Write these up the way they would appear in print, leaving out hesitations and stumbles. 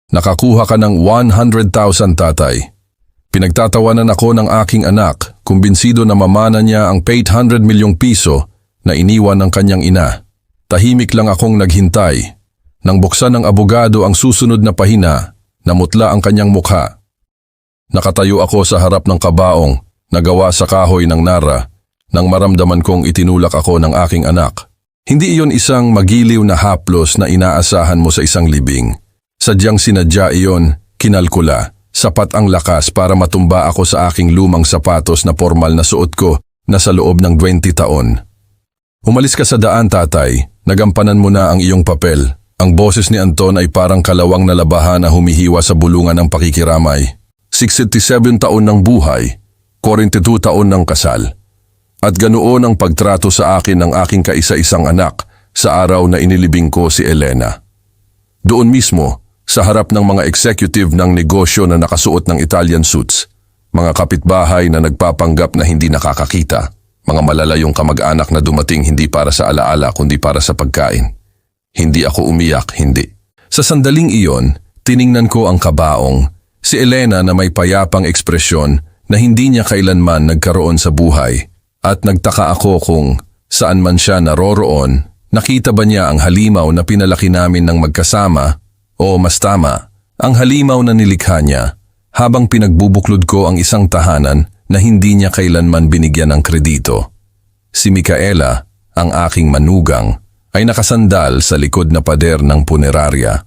Nakakuha ka ng 100,000 tatay. Pinagtatawanan ako ng aking anak, kumbinsido na mamana niya ang 800 milyong piso na iniwan ng kanyang ina. Tahimik lang akong naghintay. Nang buksan ng abogado ang susunod na pahina, namutla ang kanyang mukha. Nakatayo ako sa harap ng kabaong na gawa sa kahoy ng nara nang maramdaman kong itinulak ako ng aking anak. Hindi iyon isang magiliw na haplos na inaasahan mo sa isang libing. Sadyang sinadya iyon, kinalkula. Sapat ang lakas para matumba ako sa aking lumang sapatos na formal na suot ko na sa loob ng 20 taon. Umalis ka sa daan, tatay. Nagampanan mo na ang iyong papel. Ang boses ni Anton ay parang kalawang na labahan na humihiwa sa bulungan ng pakikiramay. 67 taon ng buhay, 42 taon ng kasal. At ganoon ang pagtrato sa akin ng aking kaisa-isang anak sa araw na inilibing ko si Elena. Doon mismo, sa harap ng mga executive ng negosyo na nakasuot ng Italian suits, mga kapitbahay na nagpapanggap na hindi nakakakita, mga malalayong kamag-anak na dumating hindi para sa alaala kundi para sa pagkain. Hindi ako umiyak, hindi. Sa sandaling iyon, tiningnan ko ang kabaong, si Elena na may payapang ekspresyon na hindi niya kailanman nagkaroon sa buhay, at nagtaka ako kung saan man siya naroroon, nakita ba niya ang halimaw na pinalaki namin ng magkasama. O mas tama, ang halimaw na nilikha niya habang pinagbubuklod ko ang isang tahanan na hindi niya kailanman binigyan ng kredito. Si Micaela, ang aking manugang, ay nakasandal sa likod na pader ng punerarya.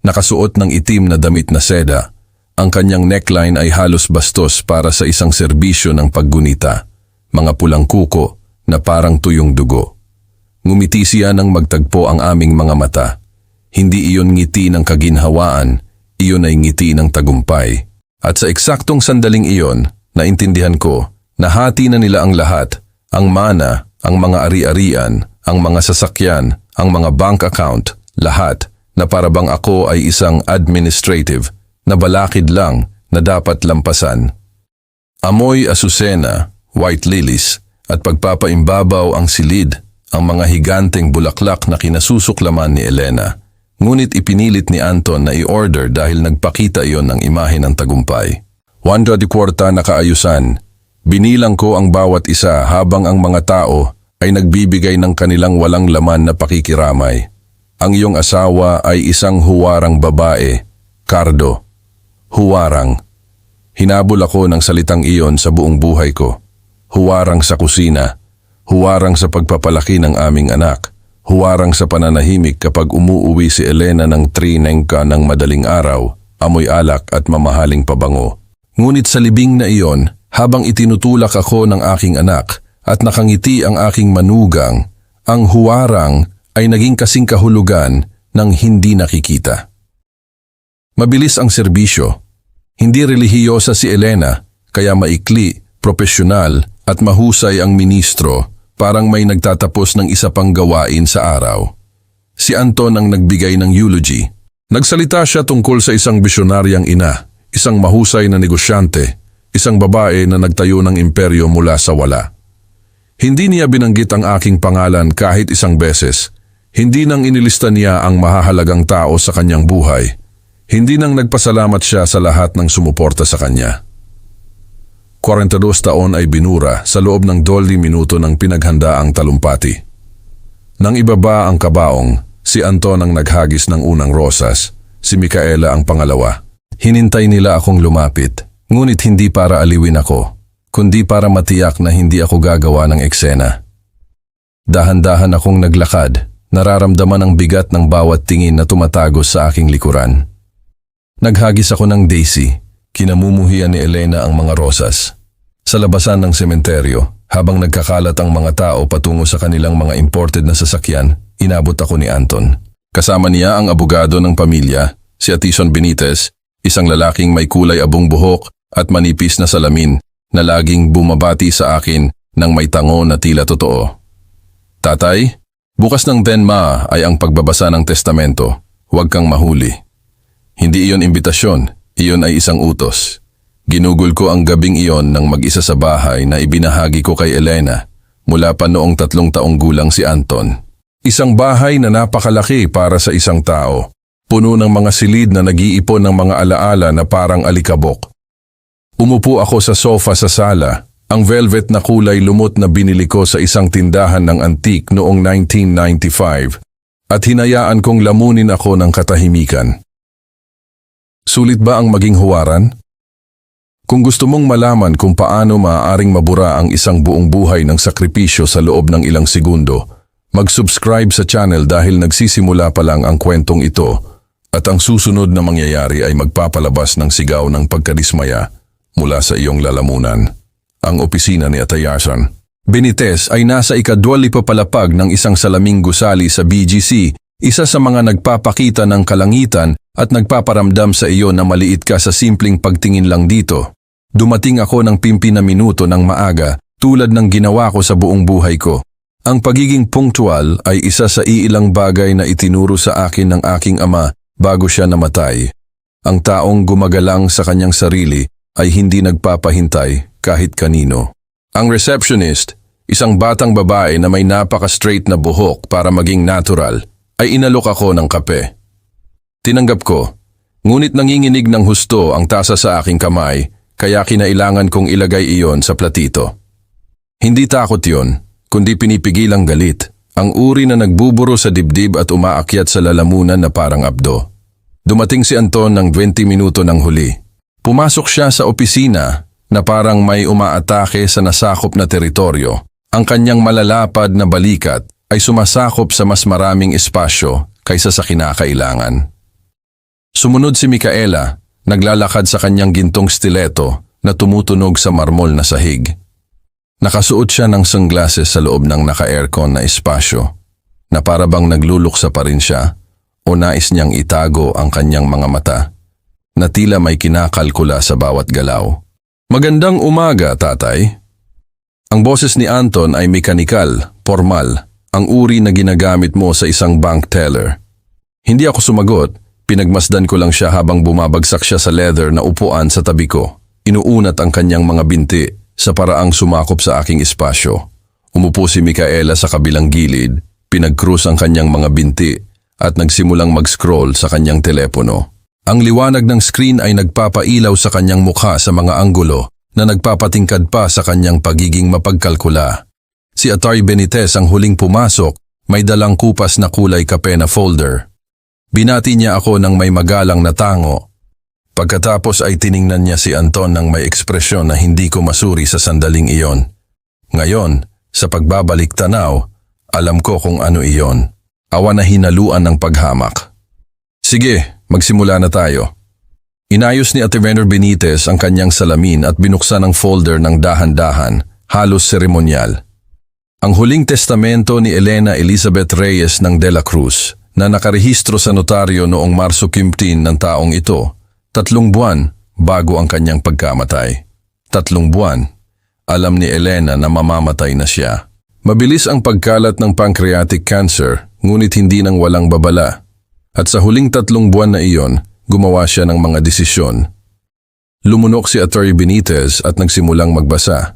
Nakasuot ng itim na damit na seda. Ang kanyang neckline ay halos bastos para sa isang serbisyo ng paggunita. Mga pulang kuko na parang tuyong dugo. Ngumiti siya nang magtagpo ang aming mga mata. Hindi iyon ngiti ng kaginhawaan, iyon ay ngiti ng tagumpay. At sa eksaktong sandaling iyon, naintindihan ko na hati na nila ang lahat, ang mana, ang mga ari-arian, ang mga sasakyan, ang mga bank account, lahat na parabang ako ay isang administrative na balakid lang na dapat lampasan. Amoy asusena, white lilies at pagpapaimbabaw ang silid, ang mga higanteng bulaklak na kinasusuklaman ni Elena. Ngunit ipinilit ni Anton na i-order dahil nagpakita iyon ng imahe ng tagumpay. 1/4 na kaayusan. Binilang ko ang bawat isa habang ang mga tao ay nagbibigay ng kanilang walang laman na pakikiramay. Ang iyong asawa ay isang huwarang babae, Cardo. Huwarang. Hinabol ako ng salitang iyon sa buong buhay ko. Huwarang sa kusina. Huwarang sa pagpapalaki ng aming anak. Huwarang sa pananahimik kapag umuuwi si Elena ng trinengka ng madaling araw, amoy alak at mamahaling pabango. Ngunit sa libing na iyon, habang itinutulak ako ng aking anak at nakangiti ang aking manugang, ang huwarang ay naging kasing kahulugan ng hindi nakikita. Mabilis ang serbisyo. Hindi relihiyosa si Elena, kaya maikli, propesyonal at mahusay ang ministro. Parang may nagtatapos ng isa pang gawain sa araw. Si Anton ang nagbigay ng eulogy. Nagsalita siya tungkol sa isang bisyonaryang ina, isang mahusay na negosyante, isang babae na nagtayo ng imperyo mula sa wala. Hindi niya binanggit ang aking pangalan kahit isang beses. Hindi nang inilista niya ang mahahalagang tao sa kanyang buhay. Hindi nang nagpasalamat siya sa lahat ng sumuporta sa kanya. 42 taon ay binura sa loob ng 12 minuto ng pinaghandaang talumpati. Nang ibaba ang kabaong, si Anton ang naghagis ng unang rosas, si Micaela ang pangalawa. Hinintay nila akong lumapit, ngunit hindi para aliwin ako, kundi para matiyak na hindi ako gagawa ng eksena. Dahan-dahan akong naglakad, nararamdaman ang bigat ng bawat tingin na tumatagos sa aking likuran. Naghagis ako ng daisy, kinamumuhian ni Elena ang mga rosas. Sa labasan ng sementeryo, habang nagkakalat ang mga tao patungo sa kanilang mga imported na sasakyan, inabot ako ni Anton. Kasama niya ang abogado ng pamilya, si Atison Benitez, isang lalaking may kulay abong buhok at manipis na salamin na laging bumabati sa akin ng may tango na tila totoo. Tatay, bukas ng Denma ay ang pagbabasa ng testamento. Huwag kang mahuli. Hindi iyon imbitasyon, iyon ay isang utos. Ginugol ko ang gabing iyon ng mag-isa sa bahay na ibinahagi ko kay Elena mula pa noong 3 taong gulang si Anton. Isang bahay na napakalaki para sa isang tao. puno ng mga silid na nag-iipon ng mga alaala na parang alikabok. Umupo ako sa sofa sa sala, ang velvet na kulay lumot na binili ko sa isang tindahan ng antique noong 1995, at hinayaan kong lamunin ako ng katahimikan. Sulit ba ang maging huwaran? Kung gusto mong malaman kung paano maaaring mabura ang isang buong buhay ng sakripisyo sa loob ng ilang segundo, mag-subscribe sa channel dahil nagsisimula pa lang ang kwentong ito at ang susunod na mangyayari ay magpapalabas ng sigaw ng pagkadismaya mula sa iyong lalamunan. Ang opisina ni Atayasan Benitez ay nasa ika-20 ng isang salaming gusali sa BGC, isa sa mga nagpapakita ng kalangitan at nagpaparamdam sa iyo na maliit ka sa simpleng pagtingin lang dito. Dumating ako ng 50 na minuto ng maaga tulad ng ginawa ko sa buong buhay ko. Ang pagiging punctual ay isa sa iilang bagay na itinuro sa akin ng aking ama bago siya namatay. Ang taong gumagalang sa kanyang sarili ay hindi nagpapahintay kahit kanino. Ang receptionist, isang batang babae na may napaka-straight na buhok para maging natural, ay inalok ako ng kape. Tinanggap ko, ngunit nanginginig ng husto ang tasa sa aking kamay, kaya kinailangan kong ilagay iyon sa platito. Hindi takot yon, kundi pinipigilang galit, ang uri na nagbuburo sa dibdib at umaakyat sa lalamunan na parang abdo. Dumating si Anton ng 20 minuto ng huli. Pumasok siya sa opisina na parang may umaatake sa nasakop na teritoryo. Ang kanyang malalapad na balikat ay sumasakop sa mas maraming espasyo kaysa sa kinakailangan. Sumunod si Micaela, naglalakad sa kanyang gintong stiletto na tumutunog sa marmol na sahig. Nakasuot siya ng sunglasses sa loob ng naka-aircon na espasyo, na para bang nagluluksa pa rin siya o nais niyang itago ang kanyang mga mata, na tila may kinakalkula sa bawat galaw. Magandang umaga, tatay. Ang boses ni Anton ay mekanikal, formal, ang uri na ginagamit mo sa isang bank teller. Hindi ako sumagot, pinagmasdan ko lang siya habang bumabagsak siya sa leather na upuan sa tabi ko. Inuunat ang kanyang mga binti sa paraang sumakop sa aking espasyo. Umupo si Micaela sa kabilang gilid, pinag-cruise ang kanyang mga binti at nagsimulang mag-scroll sa kanyang telepono. Ang liwanag ng screen ay nagpapailaw sa kanyang mukha sa mga anggulo na nagpapatingkad pa sa kanyang pagiging mapagkalkula. Si Atay Benitez ang huling pumasok, may dalang kupas na kulay kape na folder. Binati niya ako ng may magalang na tango. Pagkatapos ay tiningnan niya si Anton ng may ekspresyon na hindi ko masuri sa sandaling iyon. Ngayon, sa pagbabalik tanaw, alam ko kung ano iyon. Awa na hinaluan ng paghamak. Sige, magsimula na tayo. Inayos ni Ate Benitez ang kanyang salamin at binuksan ang folder ng dahan-dahan, halos seremonyal. Ang huling testamento ni Elena Elizabeth Reyes ng De La Cruz na nakarehistro sa notaryo noong Marso 15 ng taong ito, 3 buwan bago ang kanyang pagkamatay. 3 buwan, alam ni Elena na mamamatay na siya. Mabilis ang pagkalat ng pancreatic cancer, ngunit hindi nang walang babala. At sa huling 3 buwan na iyon, gumawa siya ng mga desisyon. Lumunok si Atty. Benitez at nagsimulang magbasa.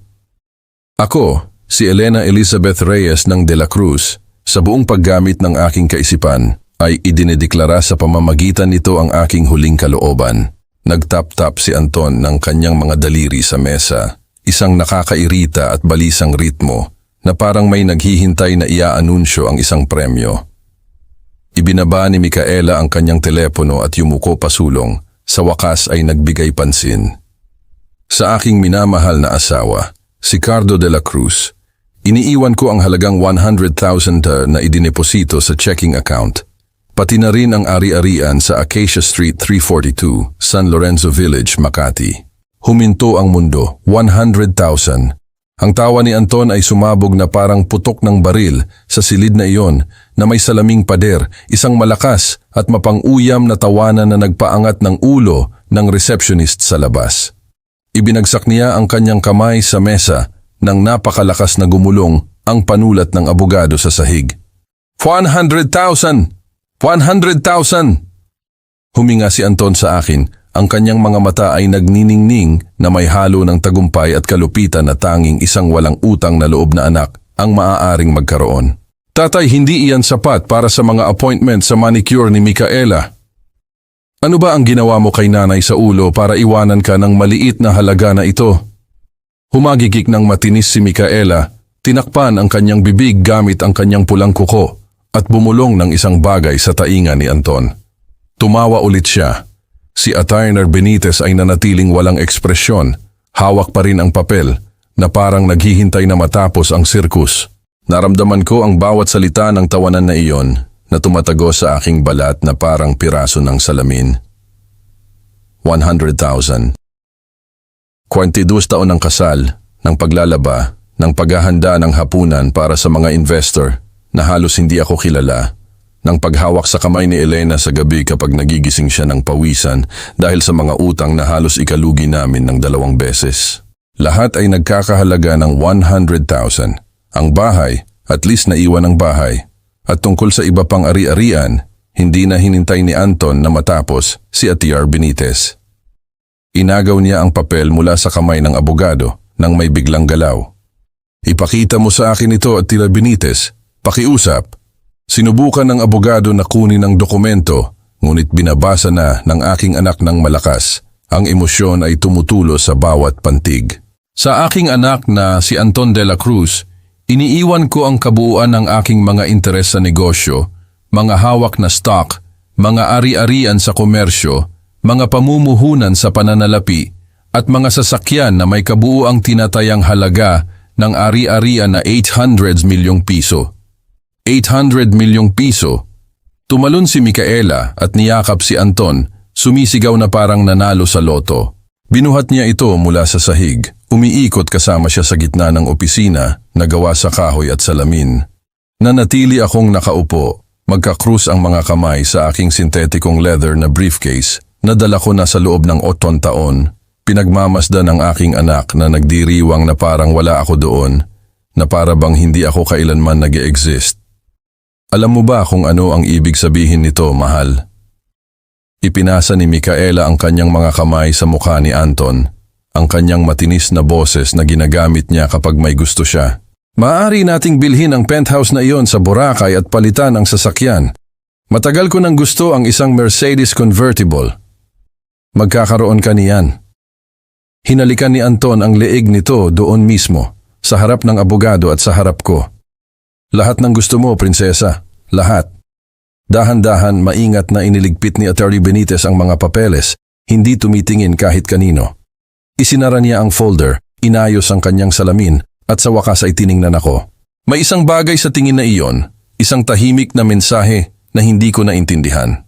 Ako, si Elena Elizabeth Reyes ng De La Cruz, sa buong paggamit ng aking kaisipan, ay idinedeklara sa pamamagitan nito ang aking huling kalooban. Nagtap-tap si Anton ng kanyang mga daliri sa mesa, isang nakakairita at balisang ritmo na parang may naghihintay na iaanunsyo ang isang premyo. Ibinaba ni Micaela ang kanyang telepono at yumuko pasulong, sa wakas ay nagbigay pansin. Sa aking minamahal na asawa, si Cardo de la Cruz, iniiwan ko ang halagang 100,000 na idineposito sa checking account, pati na rin ang ari-arian sa Acacia Street 342, San Lorenzo Village, Makati. Huminto ang mundo, 100,000. Ang tawa ni Anton ay sumabog na parang putok ng baril sa silid na iyon na may salaming pader, isang malakas at mapang-uyam na tawanan na nagpaangat ng ulo ng receptionist sa labas. Ibinagsak niya ang kanyang kamay sa mesa nang napakalakas na gumulong ang panulat ng abogado sa sahig. 100,000! 100,000! Huminga si Anton sa akin. Ang kanyang mga mata ay nagniningning na may halo ng tagumpay at kalupitan na tanging isang walang utang na loob na anak ang maaaring magkaroon. Tatay, hindi iyan sapat para sa mga appointment sa manicure ni Micaela. Ano ba ang ginawa mo kay nanay sa ulo para iwanan ka ng maliit na halaga na ito? Humagigik ng matinis si Micaela, tinakpan ang kanyang bibig gamit ang kanyang pulang kuko at bumulong ng isang bagay sa tainga ni Anton. Tumawa ulit siya. Si Attorney Benitez ay nanatiling walang ekspresyon, hawak pa rin ang papel na parang naghihintay na matapos ang sirkus. Naramdaman ko ang bawat salita ng tawanan na iyon na tumatago sa aking balat na parang piraso ng salamin. 100,000. 22 taon ng kasal, ng paglalaba, ng paghahanda ng hapunan para sa mga investor na halos hindi ako kilala, ng paghawak sa kamay ni Elena sa gabi kapag nagigising siya ng pawisan dahil sa mga utang na halos ikalugi namin ng 2 beses. Lahat ay nagkakahalaga ng 100,000. Ang bahay, at least naiwan ang bahay. At tungkol sa iba pang ari-arian, hindi na hinintay ni Anton na matapos si Atr. Benitez. Inagaw niya ang papel mula sa kamay ng abogado nang may biglang galaw. Ipakita mo sa akin ito, Atr. Benitez. Pakiusap. Sinubukan ng abogado na kunin ang dokumento, ngunit binabasa na ng aking anak ng malakas. Ang emosyon ay tumutulo sa bawat pantig. Sa aking anak na si Anton de la Cruz, iniiwan ko ang kabuuan ng aking mga interes sa negosyo, mga hawak na stock, mga ari-arian sa komersyo, mga pamumuhunan sa pananalapi, at mga sasakyan na may kabuuang tinatayang halaga ng ari-arian na 800 milyong piso. 800 milyong piso. Tumalon si Micaela at niyakap si Anton, sumisigaw na parang nanalo sa loto. Binuhat niya ito mula sa sahig. Umiikot kasama siya sa gitna ng opisina na gawa sa kahoy at salamin. Nanatili akong nakaupo, magkakrus ang mga kamay sa aking sintetikong leather na briefcase. Nadala ko na sa loob ng 8 taon. Pinagmamasdan ng aking anak na nagdiriwang na parang wala ako doon, na para bang hindi ako kailanman nag-e-exist. Alam mo ba kung ano ang ibig sabihin nito, mahal? Ipinasa ni Micaela ang kanyang mga kamay sa mukha ni Anton, ang kanyang matinis na boses na ginagamit niya kapag may gusto siya. Maaari nating bilhin ang penthouse na iyon sa Boracay at palitan ang sasakyan. Matagal ko nang gusto ang isang Mercedes convertible. Magkakaroon ka niyan. Hinalikan ni Anton ang leeg nito doon mismo, sa harap ng abogado at sa harap ko. Lahat ng gusto mo, prinsesa. Lahat. Dahan-dahan, maingat na iniligpit ni Atty. Benitez ang mga papeles, hindi tumitingin kahit kanino. Isinara niya ang folder, inayos ang kanyang salamin, at sa wakas ay tiningnan ako. May isang bagay sa tingin na iyon, isang tahimik na mensahe na hindi ko naintindihan.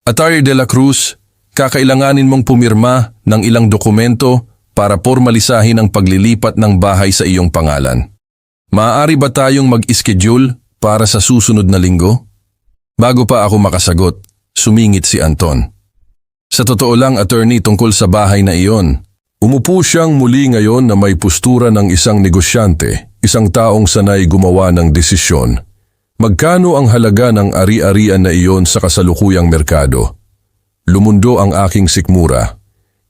Atty. de la Cruz, kakailanganin mong pumirma ng ilang dokumento para formalisahin ang paglilipat ng bahay sa iyong pangalan. Maaari ba tayong mag-schedule para sa susunod na linggo? Bago pa ako makasagot, sumingit si Anton. Sa totoo lang, attorney, tungkol sa bahay na iyon. Umupo siyang muli ngayon na may postura ng isang negosyante, isang taong sanay gumawa ng desisyon. Magkano ang halaga ng ari-arian na iyon sa kasalukuyang merkado? Lumundo ang aking sikmura.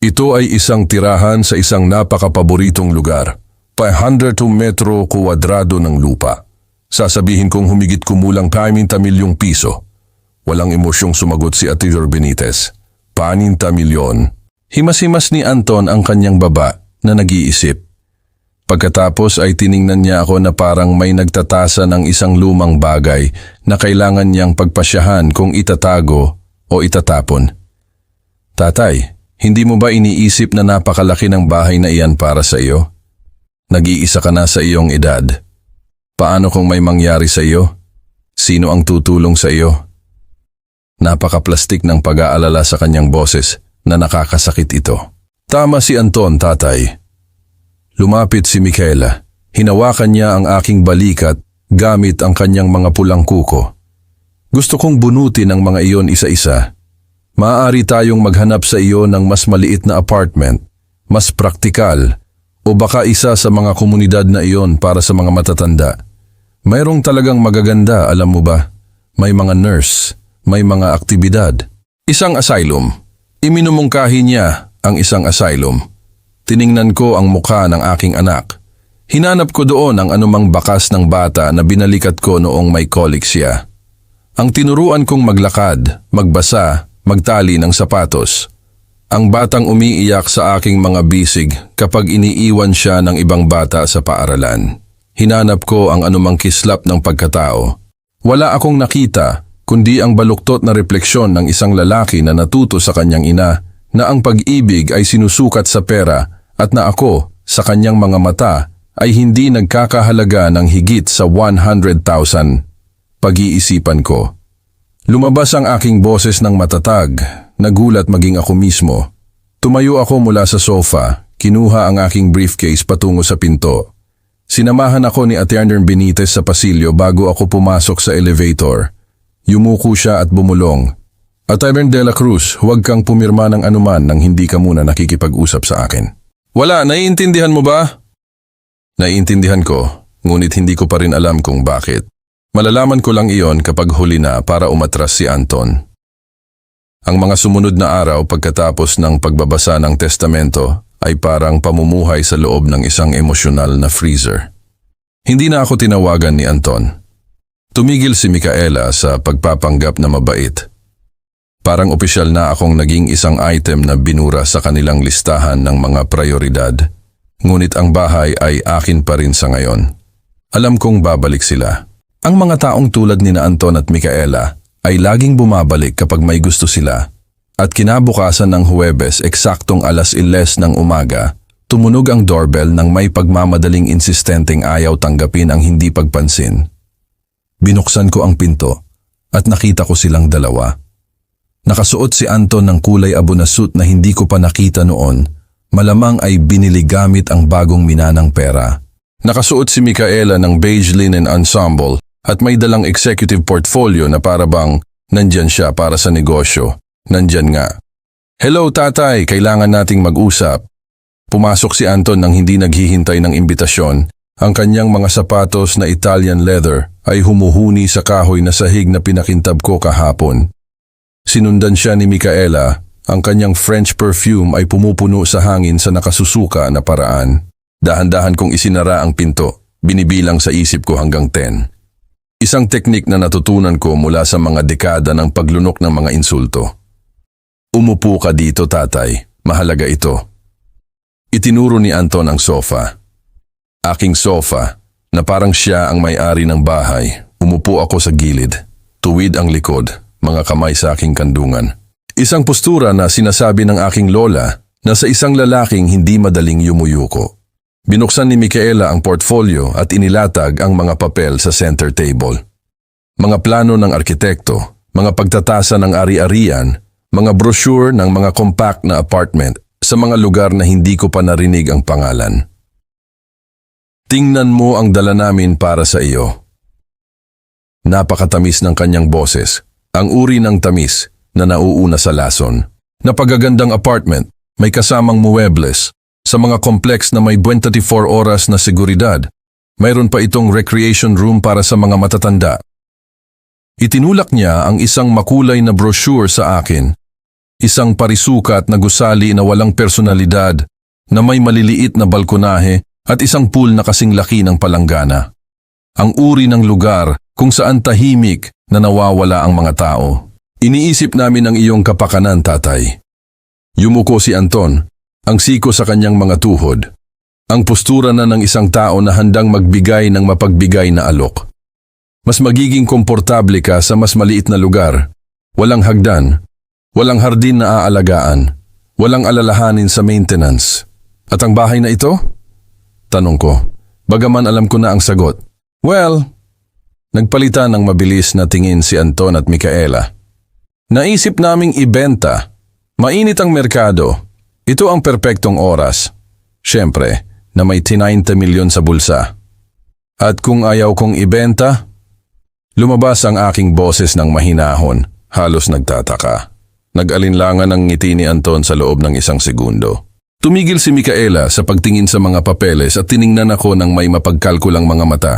Ito ay isang tirahan sa isang napakapaboritong lugar. 500 metro kuwadrado ng lupa. Sasabihin kong humigit kumulang 50 milyong piso. Walang emosyong sumagot si Atr. Benitez. 50 milyon. Himas-himas ni Anton ang kanyang baba na nag-iisip. Pagkatapos ay tiningnan niya ako na parang may nagtatasa ng isang lumang bagay na kailangan niyang pagpasyahan kung itatago o itatapon. Tatay, hindi mo ba iniisip na napakalaki ng bahay na iyan para sa iyo? Nag-iisa ka na sa iyong edad. Paano kung may mangyari sa iyo? Sino ang tutulong sa iyo? Napaka-plastik ng pag-aalala sa kanyang boses na nakakasakit ito. Tama si Anton, tatay. Lumapit si Micaela. Hinawakan niya ang aking balikat gamit ang kanyang mga pulang kuko. Gusto kong bunutin ang mga iyon isa-isa. Maaari tayong maghanap sa iyo ng mas maliit na apartment, mas praktikal, o baka isa sa mga komunidad na iyon para sa mga matatanda. Mayroong talagang magaganda, alam mo ba? May mga nurse, may mga aktibidad. Isang asylum. Iminumungkahi niya ang isang asylum. Tiningnan ko ang mukha ng aking anak. Hinanap ko doon ang anumang bakas ng bata na binalikat ko noong may colic siya. Ang tinuruan kong maglakad, magbasa, magtali ng sapatos. Ang batang umiiyak sa aking mga bisig kapag iniiwan siya ng ibang bata sa paaralan. Hinanap ko ang anumang kislap ng pagkatao. Wala akong nakita, kundi ang baluktot na refleksyon ng isang lalaki na natuto sa kanyang ina na ang pag-ibig ay sinusukat sa pera at na ako, sa kanyang mga mata, ay hindi nagkakahalaga ng higit sa 100,000. Pag-iisipan ko. Lumabas ang aking boses ng matatag, nagulat maging ako mismo. Tumayo ako mula sa sofa, kinuha ang aking briefcase patungo sa pinto. Sinamahan ako ni Attorney Benitez sa pasilyo bago ako pumasok sa elevator. Yumuko siya at bumulong. Attorney De La Cruz, huwag kang pumirma ng anuman nang hindi ka muna nakikipag-usap sa akin. Wala, naiintindihan mo ba? Naiintindihan ko, ngunit hindi ko pa rin alam kung bakit. Malalaman ko lang iyon kapag huli na para umatras si Anton. Ang mga sumunod na araw pagkatapos ng pagbabasa ng testamento ay parang pamumuhay sa loob ng isang emosyonal na freezer. Hindi na ako tinawagan ni Anton. Tumigil si Micaela sa pagpapanggap na mabait. Parang opisyal na akong naging isang item na binura sa kanilang listahan ng mga prioridad. Ngunit ang bahay ay akin pa rin sa ngayon. Alam kong babalik sila. Ang mga taong tulad ni na Anton at Micaela ay laging bumabalik kapag may gusto sila. At kinabukasan ng Huwebes eksaktong 10:00 ng umaga, tumunog ang doorbell ng may pagmamadaling insistenteng ayaw tanggapin ang hindi pagpansin. Binuksan ko ang pinto at nakita ko silang dalawa. Nakasuot si Anton ng kulay abo na suit na hindi ko pa nakita noon, malamang ay binili gamit ang bagong minanang pera. Nakasuot si Micaela ng beige linen ensemble at may dalang executive portfolio na parabang nandyan siya para sa negosyo. Nandyan nga. Hello tatay, kailangan nating mag-usap. Pumasok si Anton nang hindi naghihintay ng imbitasyon. Ang kanyang mga sapatos na Italian leather ay humuhuni sa kahoy na sahig na pinakintab ko kahapon. Sinundan siya ni Micaela. Ang kanyang French perfume ay pumupuno sa hangin sa nakasusuka na paraan. Dahan-dahan kong isinara ang pinto. Binibilang sa isip ko hanggang 10. Isang teknik na natutunan ko mula sa mga dekada ng paglunok ng mga insulto. Umupo ka dito tatay, mahalaga ito. Itinuro ni Anton ang sofa. Aking sofa, na parang siya ang may-ari ng bahay. Umupo ako sa gilid, tuwid ang likod, mga kamay sa aking kandungan. Isang postura na sinasabi ng aking lola na sa isang lalaking hindi madaling yumuyuko. Binuksan ni Micaela ang portfolio at inilatag ang mga papel sa center table. Mga plano ng arkitekto, mga pagtatasa ng ari-arian, mga brochure ng mga compact na apartment sa mga lugar na hindi ko pa narinig ang pangalan. Tingnan mo ang dala namin para sa iyo. Napakatamis ng kanyang boses, ang uri ng tamis na nauuna sa lason. Napagagandang apartment, may kasamang muebles. Sa mga complex na may 24 oras na seguridad, mayroon pa itong recreation room para sa mga matatanda. Itinulak niya ang isang makulay na brochure sa akin. Isang parisukat na gusali na walang personalidad, na may maliliit na balkonahe at isang pool na kasing laki ng palanggana. Ang uri ng lugar kung saan tahimik na nawawala ang mga tao. Iniisip namin ang iyong kapakanan, tatay. Yumuko si Anton. Ang siko sa kanyang mga tuhod. Ang postura na ng isang tao na handang magbigay ng mapagbigay na alok. Mas magiging komportable ka sa mas maliit na lugar. Walang hagdan, walang hardin na aalagaan, walang alalahanin sa maintenance. At ang bahay na ito? Tanong ko, bagaman alam ko na ang sagot. Well, nagpalitan ng mabilis na tingin si Anton at Micaela. Naisip naming ibenta. Mainit ang merkado. Ito ang perpektong oras. Siyempre, na may 90 milyon sa bulsa. At kung ayaw kong ibenta, lumabas ang aking boses ng mahinahon, halos nagtataka. Nag-alinlangan ang ngiti ni Anton sa loob ng isang segundo. Tumigil si Micaela sa pagtingin sa mga papeles at tiningnan ako ng may mapagkalkulang mga mata.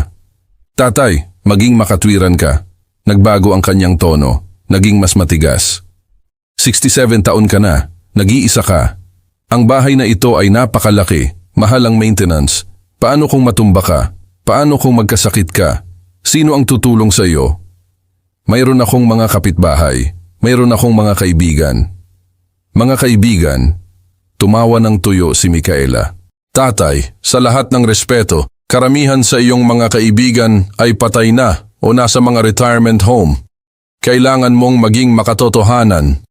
Tatay, maging makatwiran ka. Nagbago ang kanyang tono, naging mas matigas. 67 taon ka na, nag-iisa ka. Ang bahay na ito ay napakalaki, mahal ang maintenance. Paano kung matumba ka? Paano kung magkasakit ka? Sino ang tutulong sa iyo? Mayroon akong mga kapitbahay. mayroon akong mga kaibigan. Mga kaibigan, tumawa ng tuyo si Micaela. Tatay, sa lahat ng respeto, karamihan sa iyong mga kaibigan ay patay na o nasa mga retirement home. Kailangan mong maging makatotohanan.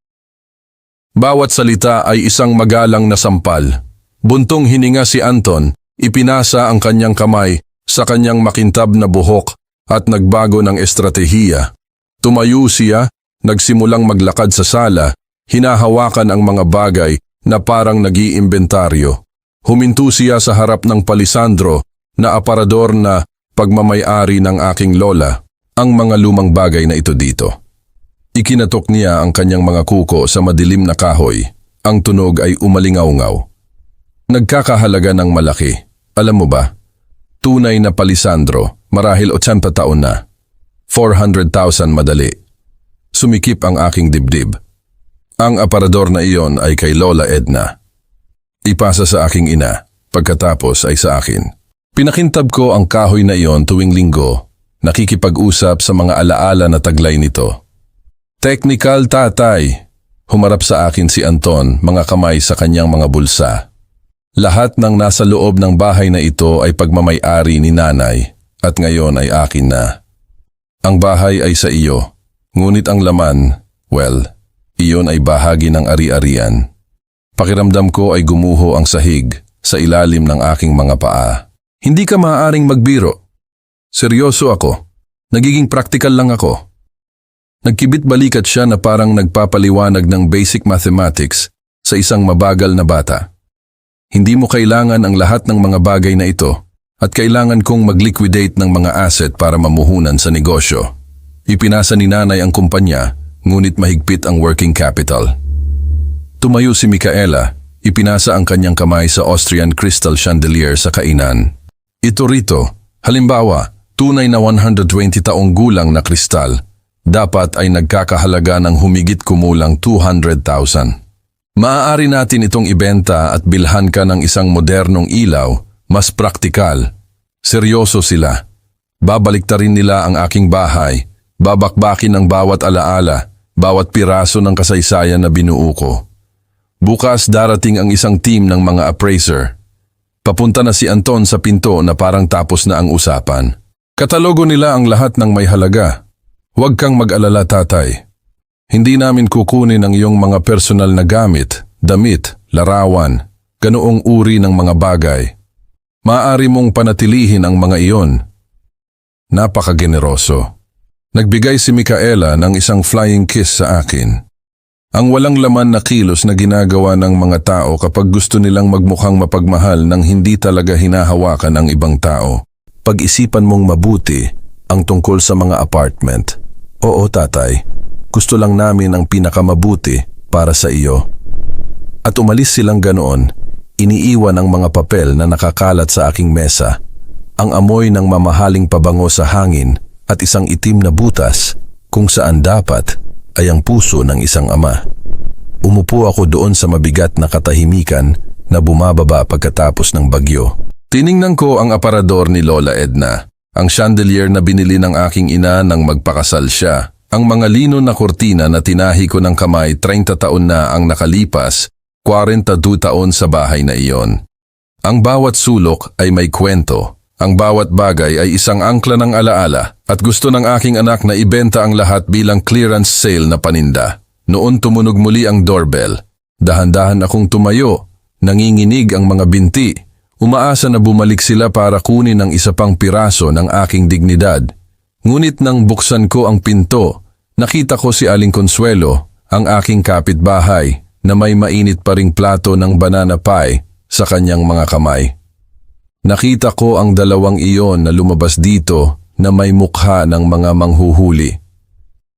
Bawat salita ay isang magalang na sampal. Buntong hininga si Anton, ipinasa ang kanyang kamay sa kanyang makintab na buhok at nagbago ng estratehiya. Tumayo siya, nagsimulang maglakad sa sala, hinahawakan ang mga bagay na parang nag-iimbentaryo. Huminto siya sa harap ng palisandro na aparador na pagmamayari ng aking lola, ang mga lumang bagay na ito dito. Ikinatok niya ang kanyang mga kuko sa madilim na kahoy. Ang tunog ay umalingaw-ngaw. Nagkakahalaga ng malaki. Alam mo ba? Tunay na palisandro, marahil 80 taon na. 400,000 madali. Sumikip ang aking dibdib. Ang aparador na iyon ay kay Lola Edna. Ipasa sa aking ina, pagkatapos ay sa akin. Pinakintab ko ang kahoy na iyon tuwing linggo, nakikipag-usap sa mga alaala na taglay nito. Technical, tatay. Humarap sa akin si Anton, mga kamay sa kanyang mga bulsa. Lahat ng nasa loob ng bahay na ito ay pagmamay-ari ni nanay at ngayon ay akin na. Ang bahay ay sa iyo, ngunit ang laman, well, iyon ay bahagi ng ari-arian. Pakiramdam ko ay gumuho ang sahig sa ilalim ng aking mga paa. Hindi ka maaaring magbiro. Seryoso ako. Nagiging praktikal lang ako. Nagkibit-balikat siya na parang nagpapaliwanag ng basic mathematics sa isang mabagal na bata. Hindi mo kailangan ang lahat ng mga bagay na ito at kailangan kong mag-liquidate ng mga asset para mamuhunan sa negosyo. Ipinasa ni nanay ang kumpanya, ngunit mahigpit ang working capital. Tumayo si Micaela, ipinasa ang kanyang kamay sa Austrian crystal chandelier sa kainan. Ito rito, halimbawa, tunay na 120 taong gulang na kristal, dapat ay nagkakahalaga ng humigit kumulang 200,000. Maaari natin itong ibenta at bilhan ka ng isang modernong ilaw, mas praktikal. Seryoso sila. Babaliktarin nila ang aking bahay, babakbakin ang bawat alaala, bawat piraso ng kasaysayan na binuo ko. Bukas darating ang isang team ng mga appraiser. Papunta na si Anton sa pinto na parang tapos na ang usapan. Katalogo nila ang lahat ng may halaga. Huwag kang mag-alala, tatay. Hindi namin kukunin ang iyong mga personal na gamit, damit, larawan, ganoong uri ng mga bagay. Maaari mong panatilihin ang mga iyon. Napakageneroso. Nagbigay si Micaela ng isang flying kiss sa akin. Ang walang laman na kilos na ginagawa ng mga tao kapag gusto nilang magmukhang mapagmahal nang hindi talaga hinahawakan ang ibang tao. Pag-isipan mong mabuti ang tungkol sa mga apartment. Oo, tatay. Gusto lang namin ang pinakamabuti para sa iyo. At umalis silang ganoon, iniiwan ang mga papel na nakakalat sa aking mesa. Ang amoy ng mamahaling pabango sa hangin at isang itim na butas kung saan dapat ay ang puso ng isang ama. Umupo ako doon sa mabigat na katahimikan na bumababa pagkatapos ng bagyo. Tiningnan ko ang aparador ni Lola Edna, ang chandelier na binili ng aking ina nang magpakasal siya, ang mga lino na kortina na tinahi ko ng kamay 30 taon na ang nakalipas, 42 taon sa bahay na iyon. Ang bawat sulok ay may kwento. Ang bawat bagay ay isang angkla ng alaala at gusto ng aking anak na ibenta ang lahat bilang clearance sale na paninda. Noon tumunog muli ang doorbell. Dahan-dahan akong tumayo, nanginginig ang mga binti. Umaasa na bumalik sila para kunin ang isa pang piraso ng aking dignidad. Ngunit nang buksan ko ang pinto, nakita ko si Aling Consuelo, ang aking kapitbahay, na may mainit pa ring plato ng banana pie sa kanyang mga kamay. Nakita ko ang dalawang iyon na lumabas dito na may mukha ng mga manghuhuli.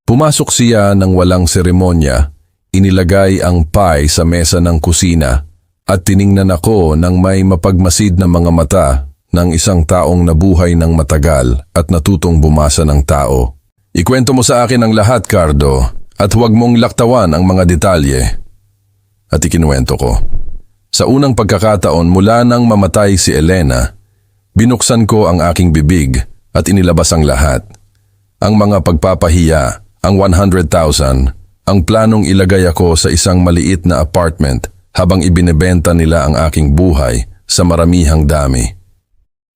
Pumasok siya ng walang seremonya, inilagay ang pie sa mesa ng kusina at tiningnan ako ng may mapagmasid na mga mata ng isang taong nabuhay ng matagal at natutong bumasa ng tao. Ikwento mo sa akin ang lahat, Cardo, at huwag mong laktawan ang mga detalye. At ikinuwento ko. Sa unang pagkakataon mula nang mamatay si Elena, binuksan ko ang aking bibig at inilabas ang lahat. Ang mga pagpapahiya, ang 100,000, Ang planong ilagay ako sa isang maliit na apartment habang ibinebenta nila ang aking buhay sa maramihang dami.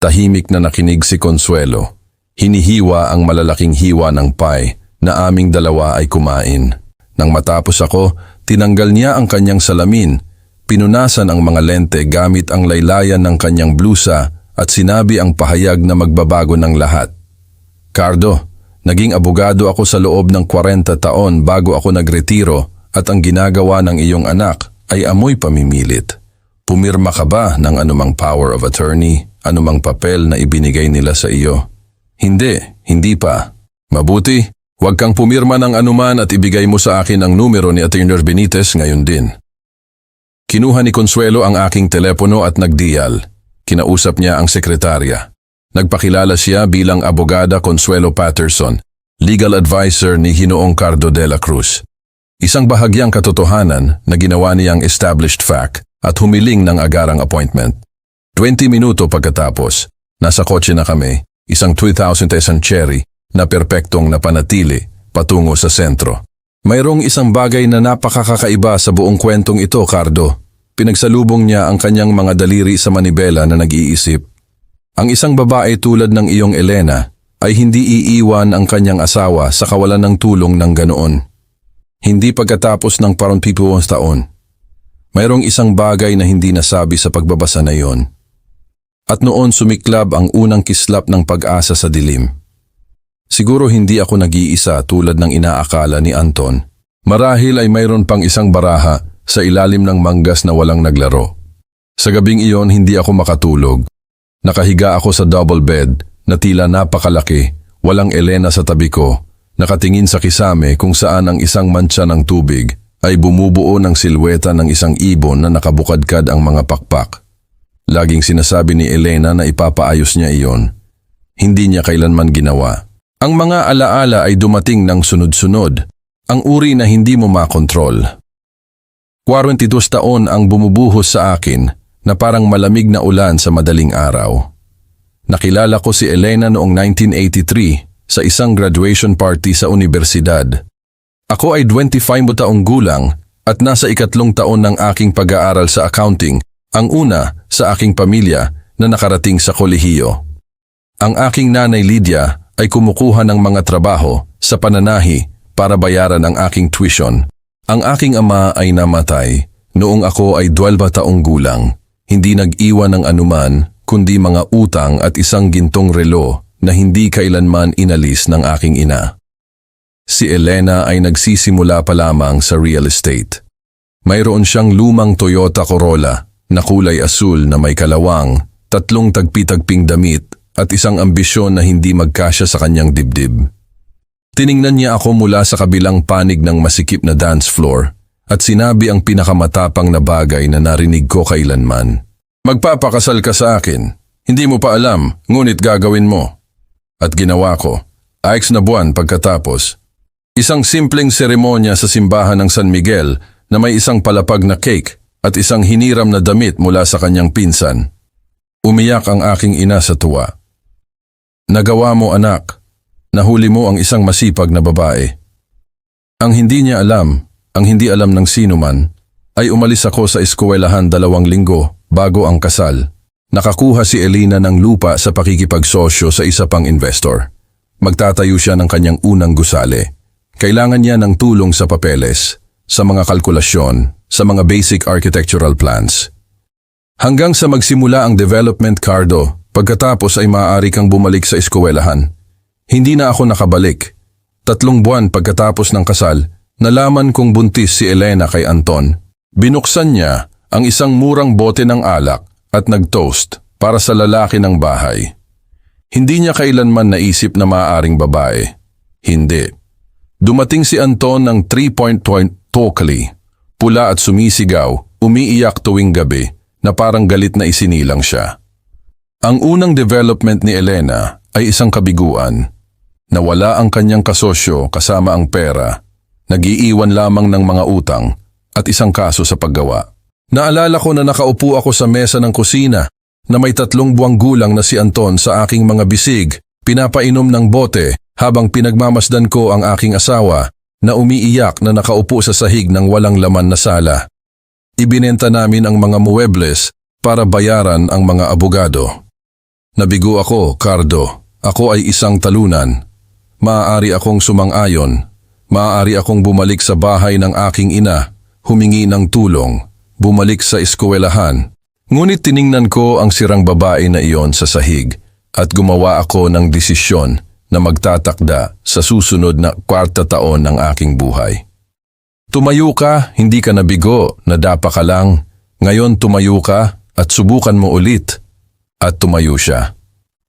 Tahimik na nakinig si Consuelo. Hinihiwa ang malalaking hiwa ng pie na aming dalawa ay kumain. Nang matapos ako, tinanggal niya ang kanyang salamin, pinunasan ang mga lente gamit ang laylayan ng kanyang blusa at sinabi ang pahayag na magbabago ng lahat. Cardo, naging abogado ako sa loob ng 40 taon bago ako nagretiro at ang ginagawa ng iyong anak ay amoy pamimilit. Pumirma ka ba ng anumang power of attorney, anumang papel na ibinigay nila sa iyo? Hindi pa. Mabuti, huwag kang pumirma ng anuman at ibigay mo sa akin ang numero ni Atty. Benitez ngayon din. Kinuha ni Consuelo ang aking telepono at nagdial. Kinausap niya ang sekretarya. Nagpakilala siya bilang abogada Consuelo Patterson, legal advisor ni Ginoong Cardo de la Cruz. Isang bahagyang katotohanan na ginawa niyang established fact at humiling ng agarang appointment. 20 minuto pagkatapos, nasa kotse na kami, isang 2,000 pesos cherry na perpektong napanatili patungo sa sentro. Mayroong isang bagay na napakakaiba sa buong kwentong ito, Cardo. Pinagsalubong niya ang kanyang mga daliri sa manibela na nag-iisip. Ang isang babae tulad ng iyong Elena ay hindi iiwan ang kanyang asawa sa kawalan ng tulong ng ganoon. Hindi pagkatapos ng 40 taon. Mayroong isang bagay na hindi nasabi sa pagbabasa na iyon. At noon sumiklab ang unang kislap ng pag-asa sa dilim. Siguro hindi ako nag-iisa tulad ng inaakala ni Anton. Marahil ay mayroon pang isang baraha sa ilalim ng manggas na walang naglaro. Sa gabing iyon hindi ako makatulog. Nakahiga ako sa double bed na tila napakalaki, walang Elena sa tabi ko, nakatingin sa kisame kung saan ang isang mantsa ng tubig ay bumubuo ng silweta ng isang ibon na nakabukadkad ang mga pakpak. Laging sinasabi ni Elena na ipapaayos niya iyon. Hindi niya kailanman ginawa. Ang mga alaala ay dumating ng sunod-sunod, ang uri na hindi mo makontrol. 42 taon ang bumubuhos sa akin na parang malamig na ulan sa madaling araw. Nakilala ko si Elena noong 1983 sa isang graduation party sa universidad. Ako ay 25 taong gulang at nasa 3 taon ng aking pag-aaral sa accounting, ang una sa aking pamilya na nakarating sa kolehiyo. Ang aking nanay Lydia ay kumukuha ng mga trabaho sa pananahi para bayaran ang aking tuition. Ang aking ama ay namatay noong ako ay 12 taong gulang. Hindi nag-iwan ng anuman kundi mga utang at isang gintong relo na hindi kailanman inalis ng aking ina. Si Elena ay nagsisimula pa lamang sa real estate. Mayroon siyang lumang Toyota Corolla na kulay asul na may kalawang, 3 tagpi-tagping damit at isang ambisyon na hindi magkasya sa kanyang dibdib. Tiningnan niya ako mula sa kabilang panig ng masikip na dance floor at sinabi ang pinakamatapang na bagay na narinig ko kailanman. Magpapakasal ka sa akin. Hindi mo pa alam, ngunit gagawin mo. At ginawa ko. 6 na buwan pagkatapos. Isang simpleng seremonya sa simbahan ng San Miguel na may isang palapag na cake at isang hiniram na damit mula sa kanyang pinsan. Umiyak ang aking ina sa tuwa. Nagawa mo, anak. Nahuli mo ang isang masipag na babae. Ang hindi niya alam, ang hindi alam ng sino man, ay umalis ako sa eskwelahan 2 linggo bago ang kasal. Nakakuha si Elena ng lupa sa pakikipagsosyo sa isa pang investor. Magtatayo siya ng kanyang unang gusali. Kailangan niya ng tulong sa papeles, sa mga kalkulasyon, sa mga basic architectural plans. Hanggang sa magsimula ang development, Cardo, pagkatapos ay maaari kang bumalik sa eskwelahan. Hindi na ako nakabalik. 3 buwan pagkatapos ng kasal, nalaman kong buntis si Elena kay Anton. Binuksan niya ang isang murang bote ng alak at nag-toast para sa lalaki ng bahay. Hindi niya kailanman naisip na maaaring babae. Hindi. Dumating si Anton ng 3-point totally, pula at sumisigaw, umiiyak tuwing gabi na parang galit na isinilang siya. Ang unang development ni Elena ay isang kabiguan. Nawala ang kanyang kasosyo kasama ang pera, nag-iiwan lamang ng mga utang at isang kaso sa paggawa. Naalala ko na nakaupo ako sa mesa ng kusina na may 3 buwang gulang na si Anton sa aking mga bisig, pinapainom ng bote habang pinagmamasdan ko ang aking asawa na umiiyak na nakaupo sa sahig ng walang laman na sala. Ibinenta namin ang mga muebles para bayaran ang mga abogado. Nabigo ako, Cardo. Ako ay isang talunan. Maaari akong sumang-ayon. Maaari akong bumalik sa bahay ng aking ina, humingi ng tulong, bumalik sa eskwelahan. Ngunit tiningnan ko ang sirang babae na iyon sa sahig at gumawa ako ng desisyon na magtatakda sa susunod na 4 taon ng aking buhay. Tumayo ka, hindi ka nabigo, nadapa ka lang. Ngayon tumayo ka at subukan mo ulit. At tumayo siya.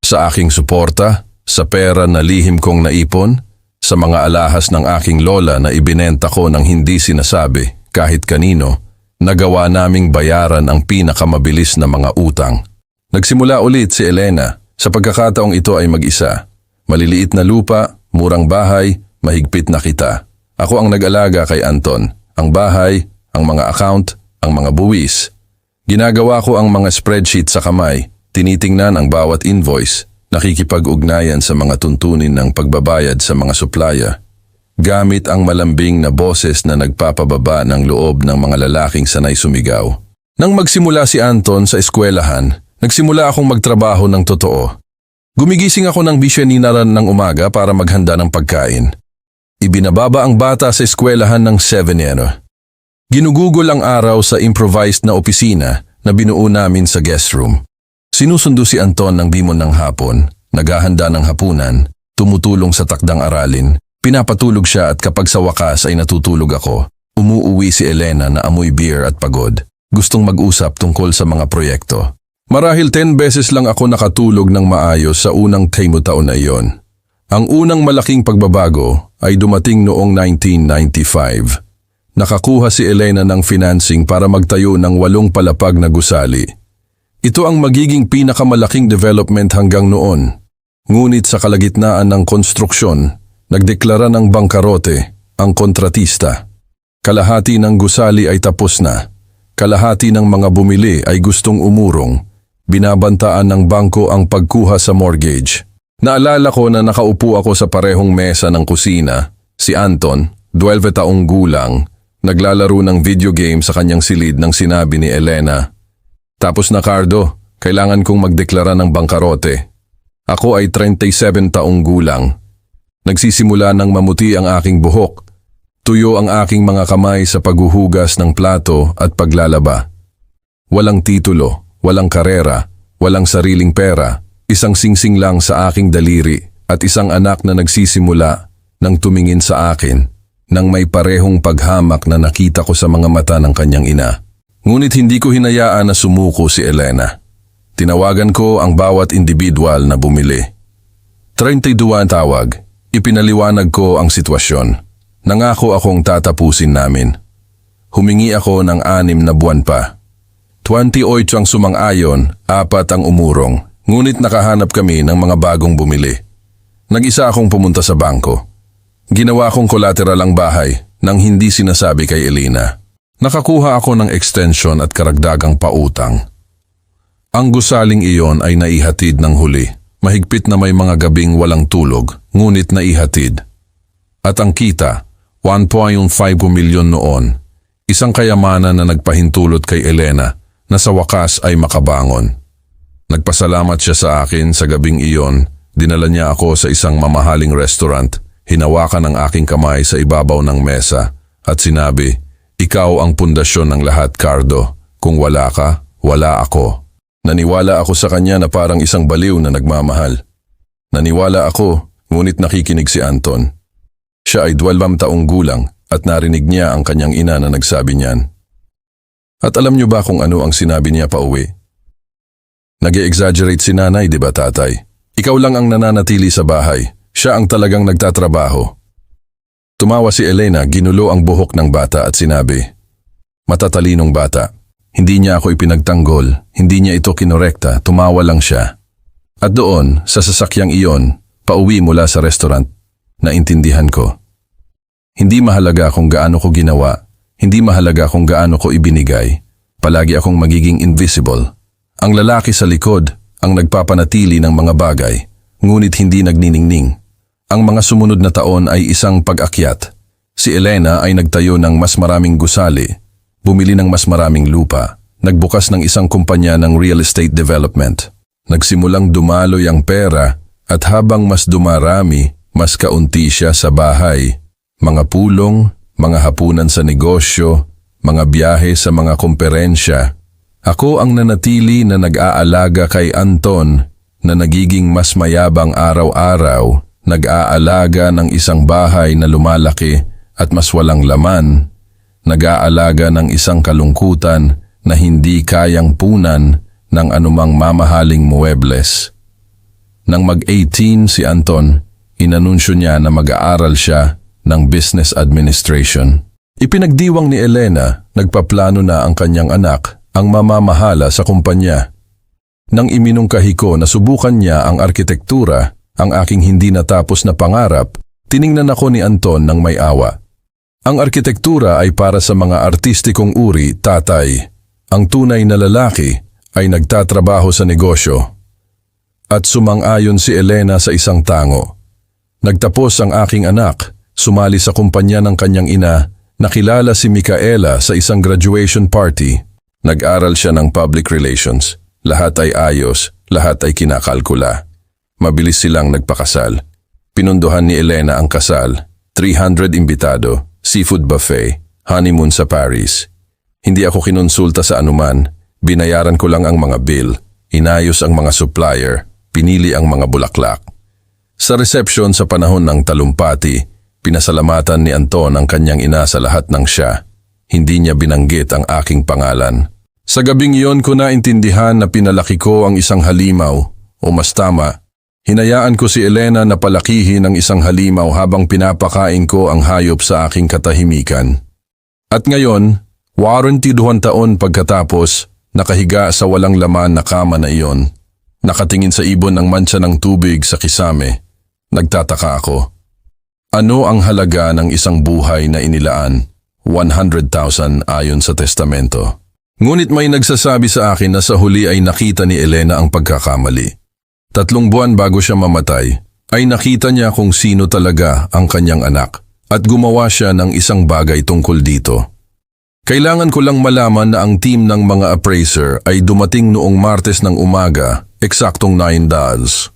Sa aking suporta, sa pera na lihim kong naipon, sa mga alahas ng aking lola na ibinenta ko ng hindi sinasabi kahit kanino, nagawa naming bayaran ang pinakamabilis na mga utang. Nagsimula ulit si Elena. Sa pagkakataong ito ay mag-isa. Maliliit na lupa, murang bahay, mahigpit na kita. Ako ang nag-alaga kay Anton. Ang bahay, ang mga account, ang mga buwis. Ginagawa ko ang mga spreadsheet sa kamay. Tinitingnan ang bawat invoice, nakikipag-ugnayan sa mga tuntunin ng pagbabayad sa mga suplaya. Gamit ang malambing na boses na nagpapababa ng loob ng mga lalaking sanay sumigaw. Nang magsimula si Anton sa eskwelahan, nagsimula akong magtrabaho ng totoo. Gumigising ako ng bisyaninaran ng umaga para maghanda ng pagkain. Ibinababa ang bata sa eskwelahan ng 7 Yeno. Ginugugol ang araw sa improvised na opisina na binuo namin sa guest room. Sinusundo si Anton ng bimon ng hapon, naghahanda ng hapunan, tumutulong sa takdang aralin, pinapatulog siya at kapag sa wakas ay natutulog ako, umuuwi si Elena na amoy beer at pagod, gustong mag-usap tungkol sa mga proyekto. Marahil 10 beses lang ako nakatulog ng maayos sa unang taon na iyon. Ang unang malaking pagbabago ay dumating noong 1995. Nakakuha si Elena ng financing para magtayo ng 8 palapag na gusali. Ito ang magiging pinakamalaking development hanggang noon. Ngunit sa kalagitnaan ng konstruksyon, nagdeklara ng bangkarote ang kontratista. Kalahati ng gusali ay tapos na. Kalahati ng mga bumili ay gustong umurong. Binabantaan ng bangko ang pagkuha sa mortgage. Naalala ko na nakaupo ako sa parehong mesa ng kusina. Si Anton, 12 taong gulang, naglalaro ng video game sa kanyang silid nang sinabi ni Elena, "Tapos na, Cardo, kailangan kong magdeklara ng bangkarote." Ako ay 37 taong gulang. Nagsisimula ng mamuti ang aking buhok. Tuyo ang aking mga kamay sa paghuhugas ng plato at paglalaba. Walang titulo, walang karera, walang sariling pera, isang singsing lang sa aking daliri at isang anak na nagsisimula nang tumingin sa akin nang may parehong paghamak na nakita ko sa mga mata ng kanyang ina. Ngunit hindi ko hinayaan na sumuko si Elena. Tinawagan ko ang bawat individual na bumili. 32 ang tawag. Ipinaliwanag ko ang sitwasyon. Nangako akong tatapusin namin. Humingi ako ng 6 na buwan pa. 28 ang sumang-ayon, 4 ang umurong. Ngunit nakahanap kami ng mga bagong bumili. Nag-isa akong pumunta sa bangko. Ginawa kong collateral ang bahay nang hindi sinasabi kay Elena. Nakakuha ako ng extension at karagdagang pautang. Ang gusaling iyon ay naihatid ng huli. Mahigpit na may mga gabing walang tulog, ngunit naihatid. At ang kita, 1.5 milyon noon. Isang kayamanan na nagpahintulot kay Elena na sa wakas ay makabangon. Nagpasalamat siya sa akin sa gabing iyon. Dinala niya ako sa isang mamahaling restaurant. Hinawakan ang aking kamay sa ibabaw ng mesa at sinabi, "Ikaw ang pundasyon ng lahat, Cardo. Kung wala ka, wala ako." Naniwala ako sa kanya na parang isang baliw na nagmamahal. Naniwala ako, ngunit nakikinig si Anton. Siya ay 12 taong gulang at narinig niya ang kanyang ina na nagsabi niyan. At alam niyo ba kung ano ang sinabi niya pa uwi? Nag-e-exaggerate si nanay, di ba tatay? Ikaw lang ang nananatili sa bahay. Siya ang talagang nagtatrabaho. Tumawa si Elena, ginulo ang buhok ng bata at sinabi, "Matatalinong bata. Hindi niya ako ipinagtanggol, hindi niya ito kinorekta, tumawa lang siya." At doon, sa sasakyang iyon, pauwi mula sa restaurant, naintindihan ko. Hindi mahalaga kung gaano ko ginawa, hindi mahalaga kung gaano ko ibinigay, palagi akong magiging invisible. Ang lalaki sa likod, ang nagpapanatili ng mga bagay, ngunit hindi nagniningning. Ang mga sumunod na taon ay isang pag-akyat. Si Elena ay nagtayo ng mas maraming gusali, bumili ng mas maraming lupa, nagbukas ng isang kumpanya ng real estate development. Nagsimulang dumaloy ang pera at habang mas dumarami, mas kaunti siya sa bahay. Mga pulong, mga hapunan sa negosyo, mga biyahe sa mga komperensya. Ako ang nanatili na nag-aalaga kay Anton na nagiging mas mayabang araw-araw, nag-aalaga ng isang bahay na lumalaki at mas walang laman, nag-aalaga ng isang kalungkutan na hindi kayang punan ng anumang mamahaling muebles. Nang mag-18 si Anton, inanunsyo niya na mag-aaral siya ng business administration. Ipinagdiwang ni Elena, nagpaplano na ang kanyang anak ang mamamahala sa kumpanya. Nang iminungkahi ko na subukan niya ang arkitektura, ang aking hindi natapos na pangarap, tiningnan ako ni Anton ng may awa. Ang arkitektura ay para sa mga artistikong uri, tatay. Ang tunay na lalaki ay nagtatrabaho sa negosyo. At sumang-ayon si Elena sa isang tango. Nagtapos ang aking anak, sumali sa kumpanya ng kanyang ina, nakilala si Micaela sa isang graduation party. Nag-aral siya ng public relations. Lahat ay ayos, lahat ay kinakalkula. Mabilis silang nagpakasal. Pinunduhan ni Elena ang kasal. 300 imbitado, seafood buffet, honeymoon sa Paris. Hindi ako kinonsulta sa anuman, binayaran ko lang ang mga bill, inayos ang mga supplier, pinili ang mga bulaklak. Sa reception sa panahon ng talumpati, pinasalamatan ni Anton ang kanyang ina sa lahat ng siya. Hindi niya binanggit ang aking pangalan. Sa gabing iyon ko naintindihan na pinalaki ko ang isang halimaw, o mas tama, hinayaan ko si Elena na palakihin ang isang halimaw habang pinapakain ko ang hayop sa aking katahimikan. At ngayon, warranty 2 taon pagkatapos, nakahiga sa walang laman na kama na iyon. Nakatingin sa ibon ng mantsa ng tubig sa kisame. Nagtataka ako. Ano ang halaga ng isang buhay na inilaan? 100,000 ayon sa testamento. Ngunit may nagsasabi sa akin na sa huli ay nakita ni Elena ang pagkakamali. 3 buwan bago siya mamatay, ay nakita niya kung sino talaga ang kanyang anak at gumawa siya ng isang bagay tungkol dito. Kailangan ko lang malaman na ang team ng mga appraiser ay dumating noong Martes ng umaga, eksaktong 9 days.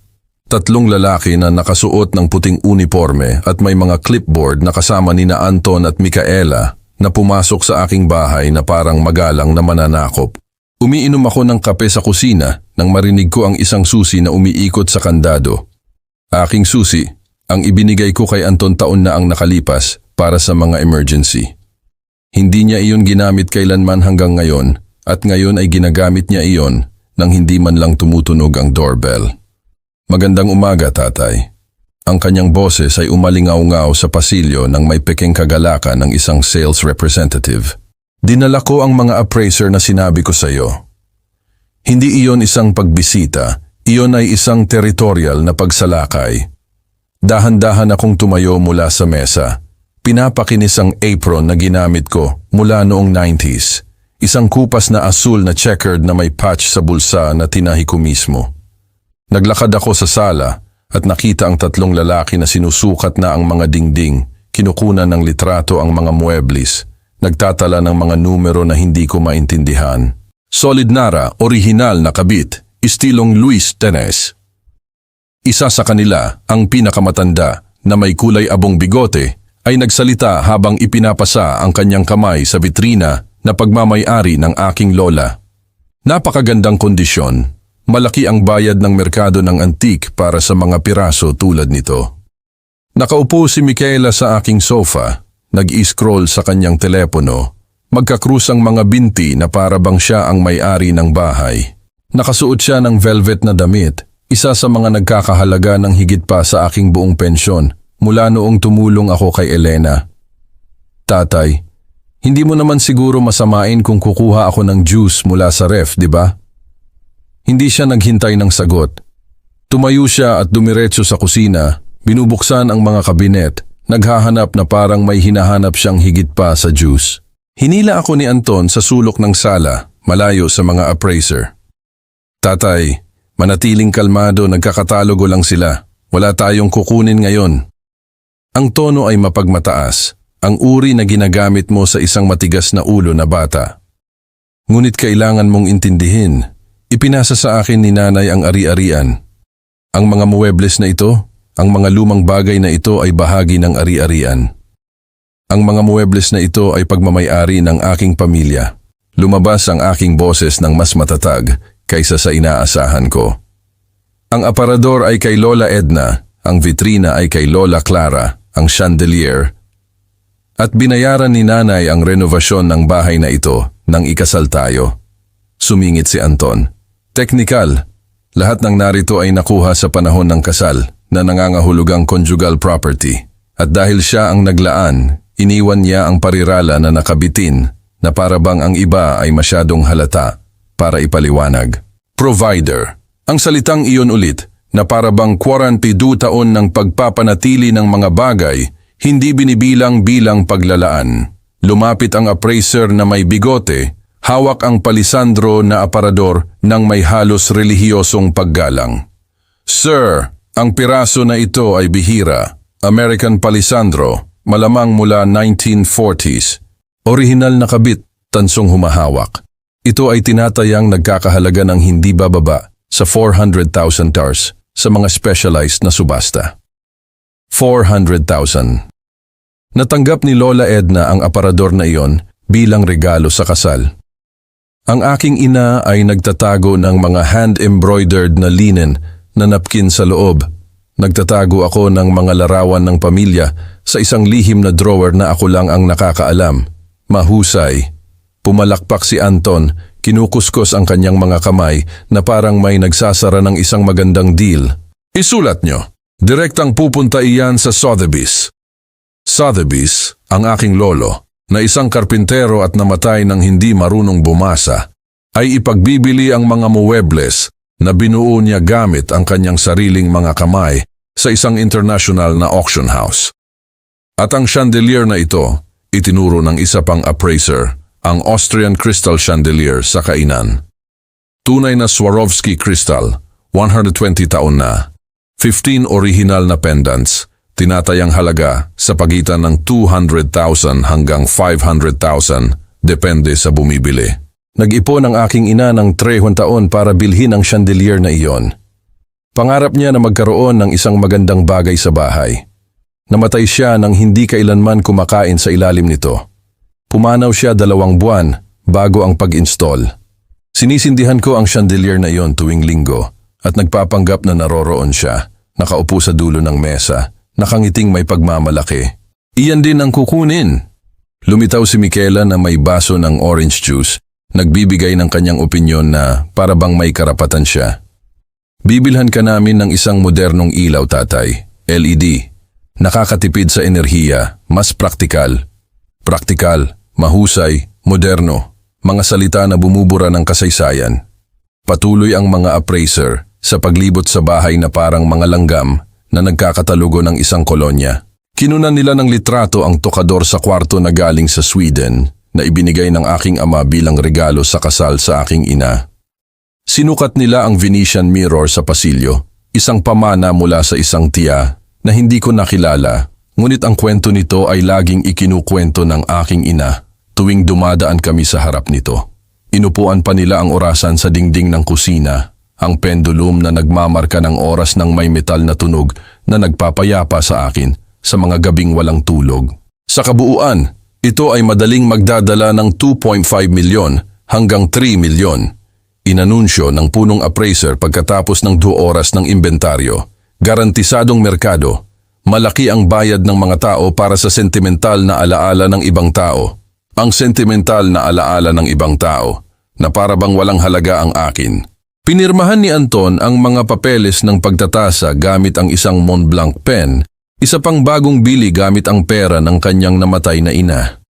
3 lalaki na nakasuot ng puting uniforme at may mga clipboard na kasama nina Anton at Micaela na pumasok sa aking bahay na parang magalang na mananakop. Umiinom ako ng kape sa kusina nang marinig ko ang isang susi na umiikot sa kandado. Aking susi, ang ibinigay ko kay Anton taon na ang nakalipas para sa mga emergency. Hindi niya iyon ginamit kailanman hanggang ngayon at ngayon ay ginagamit niya iyon nang hindi man lang tumutunog ang doorbell. Magandang umaga, tatay. Ang kanyang boses ay umalingaw-ngaw sa pasilyo nang may pekeng kagalakan ng isang sales representative. Dinala ko ang mga appraiser na sinabi ko sa iyo. Hindi iyon isang pagbisita, iyon ay isang territorial na pagsalakay. Dahan-dahan akong tumayo mula sa mesa. Pinapakinis ang apron na ginamit ko mula noong 90s. Isang kupas na asul na checkered na may patch sa bulsa na tinahi ko mismo. Naglakad ako sa sala at nakita ang 3 lalaki na sinusukat na ang mga dingding, kinukunan ng litrato ang mga muebles, nagtatala ng mga numero na hindi ko maintindihan. Solid Nara, orihinal na kabit, istilong Luis Tenes. Isa sa kanila, ang pinakamatanda, na may kulay abong bigote, ay nagsalita habang ipinapasa ang kanyang kamay sa vitrina na pagmamay-ari ng aking lola. Napakagandang kondisyon. Malaki ang bayad ng merkado ng antique para sa mga piraso tulad nito. Nakaupo si Micaela sa aking sofa, nag-i-scroll sa kanyang telepono, magkakrus ang mga binti na para bang siya ang may-ari ng bahay. Nakasuot siya ng velvet na damit, isa sa mga nagkakahalaga ng higit pa sa aking buong pensyon mula noong tumulong ako kay Elena. Tatay, hindi mo naman siguro masamain kung kukuha ako ng juice mula sa ref, di ba? Hindi siya naghintay ng sagot. Tumayo siya at dumiretso sa kusina, binubuksan ang mga kabinet, naghahanap na parang may hinahanap siyang higit pa sa juice. Hinila ako ni Anton sa sulok ng sala, malayo sa mga appraiser. Tatay, manatiling kalmado, nagkakatalogo lang sila. Wala tayong kukunin ngayon. Ang tono ay mapagmataas ang uri na ginagamit mo sa isang matigas na ulo na bata. Ngunit kailangan mong intindihin, ipinasa sa akin ni nanay ang ari-arian. Ang mga muebles na ito, ang mga lumang bagay na ito ay bahagi ng ari-arian. Ang mga muebles na ito ay pagmamay-ari ng aking pamilya. Lumabas ang aking boses ng mas matatag kaysa sa inaasahan ko. Ang aparador ay kay Lola Edna, ang vitrina ay kay Lola Clara, ang chandelier. At binayaran ni nanay ang renovasyon ng bahay na ito nang ikasal tayo. Sumingit si Anton. Teknikal, lahat ng narito ay nakuha sa panahon ng kasal na nangangahulugang conjugal property. At dahil siya ang naglaan, iniwan niya ang parirala na nakabitin na para bang ang iba ay masyadong halata para ipaliwanag. Provider. Ang salitang iyon ulit na para bang 42 taon ng pagpapanatili ng mga bagay, hindi binibilang bilang paglalaan. Lumapit ang appraiser na may bigote, hawak ang palisandro na aparador ng may halos relihiyosong paggalang. Sir, ang piraso na ito ay bihira. American palisandro, malamang mula 1940s. Orihinal na kabit, tansong humahawak. Ito ay tinatayang nagkakahalaga ng hindi bababa sa $400,000 sa mga specialized na subasta. 400,000. Natanggap ni Lola Edna ang aparador na iyon bilang regalo sa kasal. Ang aking ina ay nagtatago ng mga hand-embroidered na linen na napkin sa loob. Nagtatago ako ng mga larawan ng pamilya sa isang lihim na drawer na ako lang ang nakakaalam. Mahusay. Pumalakpak si Anton, kinukuskos ang kanyang mga kamay na parang may nagsasara ng isang magandang deal. Isulat nyo. Direktang pupunta iyan sa Sotheby's. Sotheby's, ang aking lolo, na isang karpintero at namatay ng hindi marunong bumasa, ay ipagbibili ang mga muebles na binuo niya gamit ang kanyang sariling mga kamay sa isang international na auction house. At ang chandelier na ito, itinuro ng isa pang appraiser, ang Austrian crystal chandelier sa kainan. Tunay na Swarovski crystal, 120 taon na. 15 original na pendants, tinatayang halaga sa pagitan ng 200,000 hanggang 500,000, depende sa bumibili. Nag-ipon ang aking ina ng 3 taon para bilhin ang chandelier na iyon. Pangarap niya na magkaroon ng isang magandang bagay sa bahay. Namatay siya nang hindi kailanman kumakain sa ilalim nito. Pumanaw siya 2 buwan bago ang pag-install. Sinisindihan ko ang chandelier na iyon tuwing linggo at nagpapanggap na naroroon siya, nakaupo sa dulo ng mesa, nakangiting may pagmamalaki. Iyan din ang kukunin. Lumitaw si Michaela na may baso ng orange juice, nagbibigay ng kanyang opinyon na para bang may karapatan siya. Bibilhan ka namin ng isang modernong ilaw, tatay. LED. Nakakatipid sa enerhiya, mas praktikal. Praktikal, mahusay, moderno. Mga salita na bumubura ng kasaysayan. Patuloy ang mga appraiser sa paglibot sa bahay na parang mga langgam na nagkakatalugo ng isang kolonya. Kinunan nila ng litrato ang tokador sa kwarto na galing sa Sweden na ibinigay ng aking ama bilang regalo sa kasal sa aking ina. Sinukat nila ang Venetian mirror sa pasilyo, isang pamana mula sa isang tiya na hindi ko nakilala, ngunit ang kwento nito ay laging ikinukwento ng aking ina tuwing dumadaan kami sa harap nito. Inupuan pa nila ang orasan sa dingding ng kusina, ang pendulum na nagmamarka ng oras ng may metal na tunog na nagpapayapa sa akin sa mga gabing walang tulog. Sa kabuuan, ito ay madaling magdadala ng 2.5 milyon hanggang 3 milyon. Inanunsyo ng punong appraiser pagkatapos ng 2 oras ng inventaryo. Garantisadong merkado. Malaki ang bayad ng mga tao para sa sentimental na alaala ng ibang tao. Ang sentimental na alaala ng ibang tao na para bang walang halaga ang akin. Pinirmahan ni Anton ang mga papeles ng pagtatasa gamit ang isang Montblanc pen, isa pang bagong bili gamit ang pera ng kanyang namatay na ina.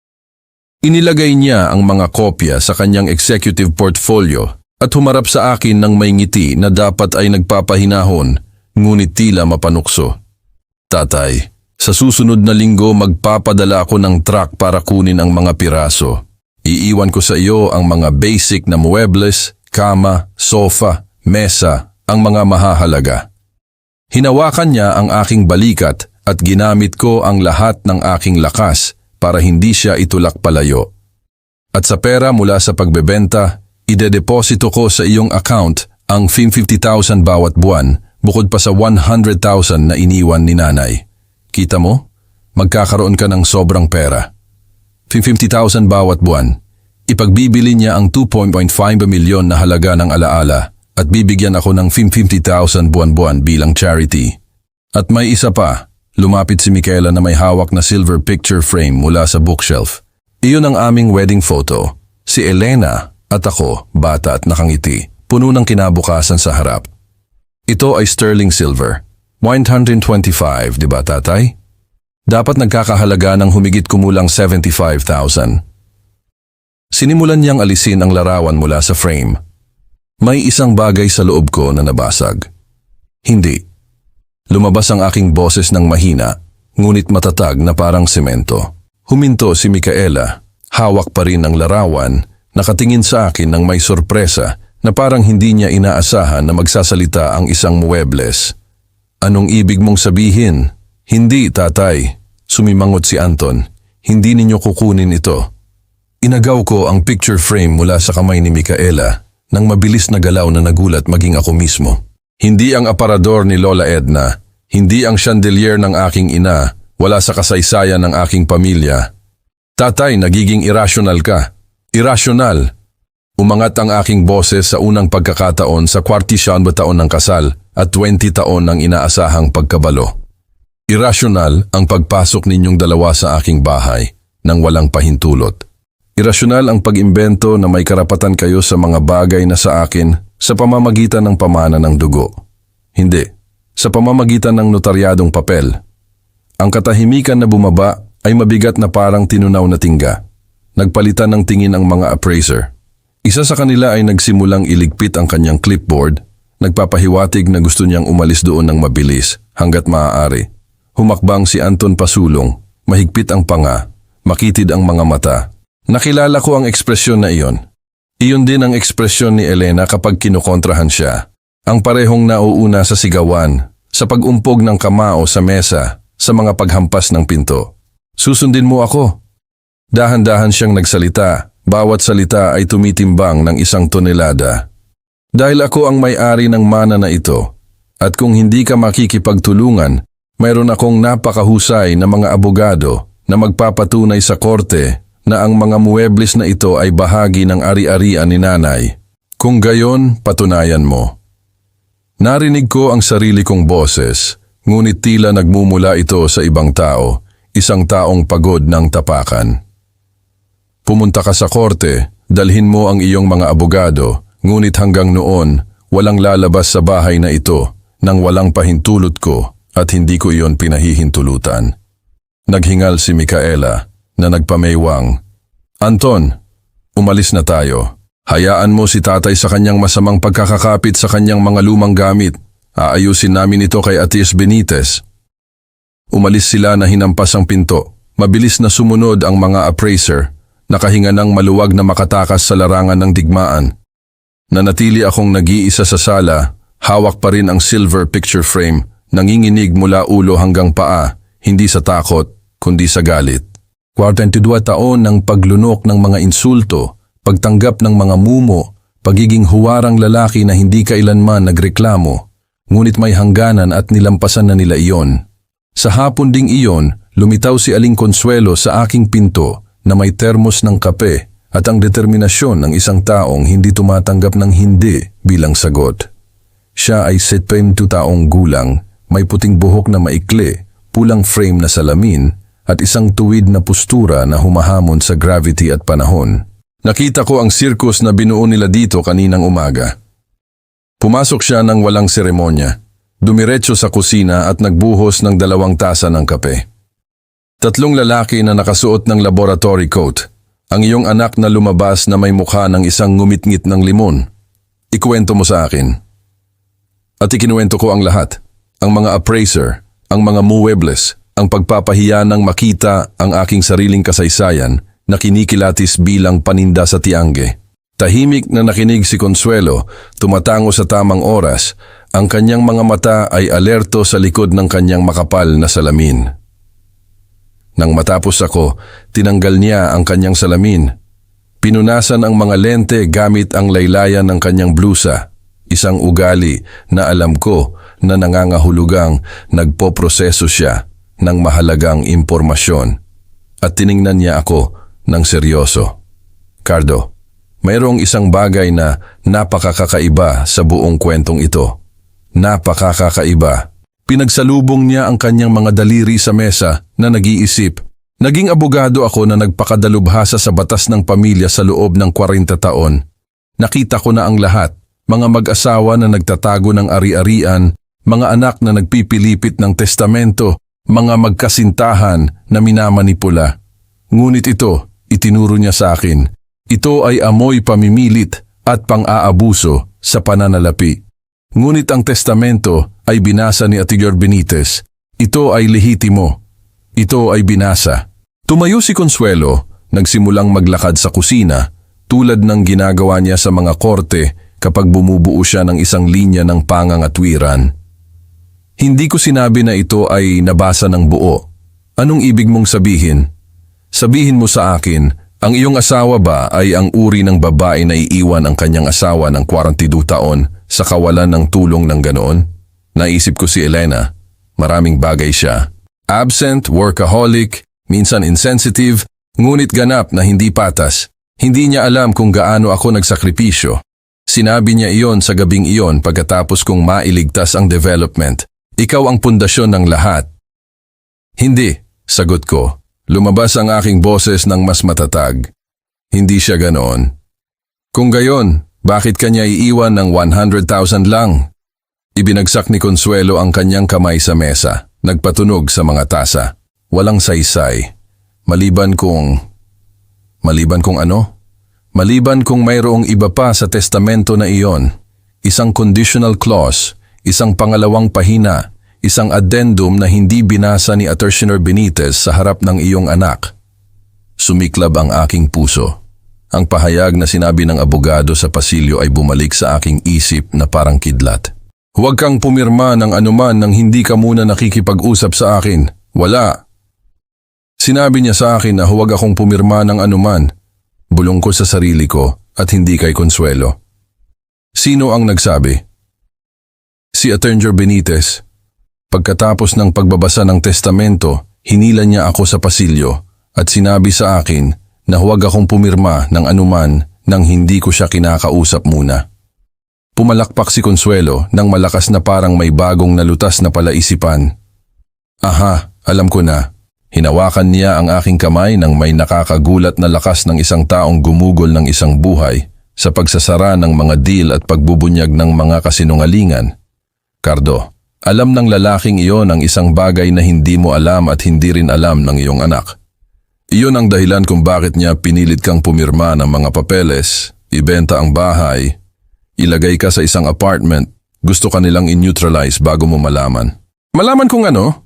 Inilagay niya ang mga kopya sa kanyang executive portfolio at humarap sa akin ng may ngiti na dapat ay nagpapahinahon, ngunit tila mapanukso. Tatay, sa susunod na linggo magpapadala ako ng truck para kunin ang mga piraso. Iiwan ko sa iyo ang mga basic na muebles, kama, sofa, mesa, ang mga mahahalaga. Hinawakan niya ang aking balikat at ginamit ko ang lahat ng aking lakas para hindi siya itulak palayo. At sa pera mula sa pagbebenta, idedeposito ko sa iyong account ang 50,000 bawat buwan bukod pa sa 100,000 na iniwan ni nanay. Kita mo? Magkakaroon ka ng sobrang pera. 50,000 bawat buwan. Ipagbibili niya ang 2.5 milyon na halaga ng alaala at bibigyan ako ng 50,000 buwan-buwan bilang charity. At may isa pa, lumapit si Micaela na may hawak na silver picture frame mula sa bookshelf. Iyon ang aming wedding photo. Si Elena at ako, bata at nakangiti, puno ng kinabukasan sa harap. Ito ay sterling silver. 125, di ba tatay? Dapat nagkakahalaga ng humigit kumulang 75,000. Sinimulan niyang alisin ang larawan mula sa frame. May isang bagay sa loob ko na nabasag. Hindi. Lumabas ang aking boses ng mahina, ngunit matatag na parang semento. Huminto si Micaela. Hawak pa rin ang larawan, nakatingin sa akin ng may sorpresa na parang hindi niya inaasahan na magsasalita ang isang muebles. Anong ibig mong sabihin? Hindi, tatay. Sumimangot si Anton. Hindi ninyo kukunin ito. Inagaw ko ang picture frame mula sa kamay ni Micaela nang mabilis na galaw na nagulat maging ako mismo. Hindi ang aparador ni Lola Edna, hindi ang chandelier ng aking ina, wala sa kasaysayan ng aking pamilya. Tatay, nagiging irrational ka. Irrational. Umangat ang aking boses sa unang pagkakataon sa 47 taon ng kasal at 20 taon ng inaasahang pagkabalo. Irrational ang pagpasok ninyong dalawa sa aking bahay nang walang pahintulot. Irrasyonal ang pag-imbento na may karapatan kayo sa mga bagay na sa akin sa pamamagitan ng pamana ng dugo. Hindi, sa pamamagitan ng notaryadong papel. Ang katahimikan na bumaba ay mabigat na parang tinunaw na tingga. Nagpalitan ng tingin ang mga appraiser. Isa sa kanila ay nagsimulang iligpit ang kanyang clipboard, nagpapahiwatig na gusto niyang umalis doon ng mabilis hanggat maaari. Humakbang si Anton pasulong, mahigpit ang panga, makitid ang mga mata. Nakilala ko ang ekspresyon na iyon. Iyon din ang ekspresyon ni Elena kapag kinukontrahan siya. Ang parehong nauuna sa sigawan, sa pag-umpog ng kamao sa mesa, sa mga paghampas ng pinto. Susundin mo ako. Dahan-dahan siyang nagsalita, bawat salita ay tumitimbang ng 1 tonelada. Dahil ako ang may-ari ng mana na ito, at kung hindi ka makikipagtulungan, mayroon akong napakahusay na mga abogado na magpapatunay sa korte na ang mga muebles na ito ay bahagi ng ari-arian ni nanay. Kung gayon, patunayan mo. Narinig ko ang sarili kong boses, ngunit tila nagmumula ito sa ibang tao, isang taong pagod ng tapakan. Pumunta ka sa korte, dalhin mo ang iyong mga abogado, ngunit hanggang noon, walang lalabas sa bahay na ito nang walang pahintulot ko at hindi ko iyon pinahihintulutan. Naghingal si Micaela na nagpamaywang, Anton, umalis na tayo. Hayaan mo si tatay sa kanyang masamang pagkakakapit sa kanyang mga lumang gamit. Aayusin namin ito kay Atias Benitez. Umalis sila na hinampas ang pinto. Mabilis na sumunod ang mga appraiser. Nakahinga ng maluwag na makatakas sa larangan ng digmaan. Nanatili akong nag-iisa sa sala, hawak pa rin ang silver picture frame, nanginginig mula ulo hanggang paa, hindi sa takot, kundi sa galit. 42 taon ng paglunok ng mga insulto, pagtanggap ng mga mumo, pagiging huwarang lalaki na hindi kailanman nagreklamo, ngunit may hangganan at nilampasan na nila iyon. Sa hapon ding iyon, lumitaw si Aling Consuelo sa aking pinto na may termos ng kape at ang determinasyon ng isang taong hindi tumatanggap ng hindi bilang sagot. Siya ay 72 taong gulang, may puting buhok na maikli, pulang frame na salamin, at isang tuwid na postura na humahamon sa gravity at panahon. Nakita ko ang circus na binuo nila dito kaninang umaga. Pumasok siya ng walang seremonya, dumiretso sa kusina at nagbuhos ng 2 tasa ng kape. 3 lalaki na nakasuot ng laboratory coat, ang iyong anak na lumabas na may mukha ng isang ngumitngit ng limon. Ikuwento mo sa akin. At ikinuwento ko ang lahat, ang mga appraiser, ang mga muebles, ang pagpapahiya ng makita ang aking sariling kasaysayan na kinikilatis bilang paninda sa tiangge. Tahimik na nakinig si Consuelo, tumatango sa tamang oras, ang kanyang mga mata ay alerto sa likod ng kanyang makapal na salamin. Nang matapos ako, tinanggal niya ang kanyang salamin. Pinunasan ang mga lente gamit ang laylayan ng kanyang blusa. Isang ugali na alam ko na nangangahulugang nagpoproseso siya ng mahalagang impormasyon. At tiningnan niya ako ng seryoso. Cardo, mayroong isang bagay na napakakaiba sa buong kwentong ito. Napakakaiba. Pinagsalubong niya ang kanyang mga daliri sa mesa na nag-iisip. Naging abogado ako na nagpakadalubhasa sa batas ng pamilya sa loob ng 40 taon. Nakita ko na ang lahat, mga mag-asawa na nagtatago ng ari-arian, mga anak na nagpipilipit ng testamento, mga magkasintahan na minamanipula. Ngunit ito, itinuro niya sa akin. Ito ay amoy pamimilit at pang-aabuso sa pananalapi. Ngunit ang testamento ay binasa ni Atillor Benitez. Ito ay lehitimo. Ito ay binasa. Tumayo si Consuelo, nagsimulang maglakad sa kusina, tulad ng ginagawa niya sa mga korte kapag bumubuo siya ng isang linya ng pangangatwiran. Hindi ko sinabi na ito ay nabasa ng buo. Anong ibig mong sabihin? Sabihin mo sa akin, ang iyong asawa ba ay ang uri ng babae na iiwan ang kanyang asawa ng 42 taon sa kawalan ng tulong ng ganoon? Naisip ko si Elena. Maraming bagay siya. Absent, workaholic, minsan insensitive, ngunit ganap na hindi patas. Hindi niya alam kung gaano ako nagsakripisyo. Sinabi niya iyon sa gabing iyon pagkatapos kong mailigtas ang development. Ikaw ang pundasyon ng lahat. Hindi, sagot ko. Lumabas ang aking boses ng mas matatag. Hindi siya ganoon. Kung gayon, bakit kanya iiwan ng 100,000 lang? Ibinagsak ni Consuelo ang kanyang kamay sa mesa, nagpatunog sa mga tasa. Walang saysay. Maliban kung ano? Maliban kung mayroong iba pa sa testamento na iyon. Isang conditional clause, isang pangalawang pahina, isang addendum na hindi binasa ni Attorney Benitez sa harap ng iyong anak. Sumiklab ang aking puso. Ang pahayag na sinabi ng abogado sa pasilyo ay bumalik sa aking isip na parang kidlat. Huwag kang pumirma ng anuman nang hindi ka muna nakikipag-usap sa akin. Wala. Sinabi niya sa akin na huwag akong pumirma ng anuman. Bulong ko sa sarili ko at hindi kay Consuelo. Sino ang nagsabi? Si Attorney Benitez. Pagkatapos ng pagbabasa ng testamento, hinila niya ako sa pasilyo at sinabi sa akin na huwag akong pumirma ng anuman nang hindi ko siya kinakausap muna. Pumalakpak si Consuelo nang malakas na parang may bagong nalutas na palaisipan. Aha, alam ko na. Hinawakan niya ang aking kamay nang may nakakagulat na lakas ng isang taong gumugol ng isang buhay sa pagsasara ng mga deal at pagbubunyag ng mga kasinungalingan. Cardo, alam ng lalaking iyon ang isang bagay na hindi mo alam at hindi rin alam ng iyong anak. Iyon ang dahilan kung bakit niya pinilit kang pumirma ng mga papeles, ibenta ang bahay, ilagay ka sa isang apartment, gusto ka nilang in-neutralize bago mo malaman. Malaman kung ano?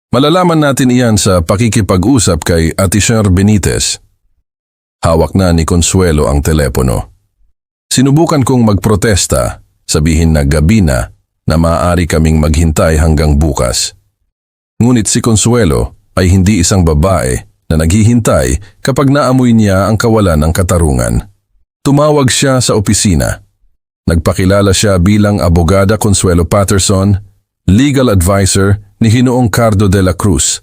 Malalaman natin iyan sa pakikipag-usap kay Attorney Benitez. Hawak na ni Consuelo ang telepono. Sinubukan kong magprotesta, sabihin na gabi na maaari kaming maghintay hanggang bukas. Ngunit si Consuelo ay hindi isang babae na naghihintay kapag naamoy niya ang kawalan ng katarungan. Tumawag siya sa opisina. Nagpakilala siya bilang Abogada Consuelo Patterson, legal advisor ni Ginoong Cardo de la Cruz.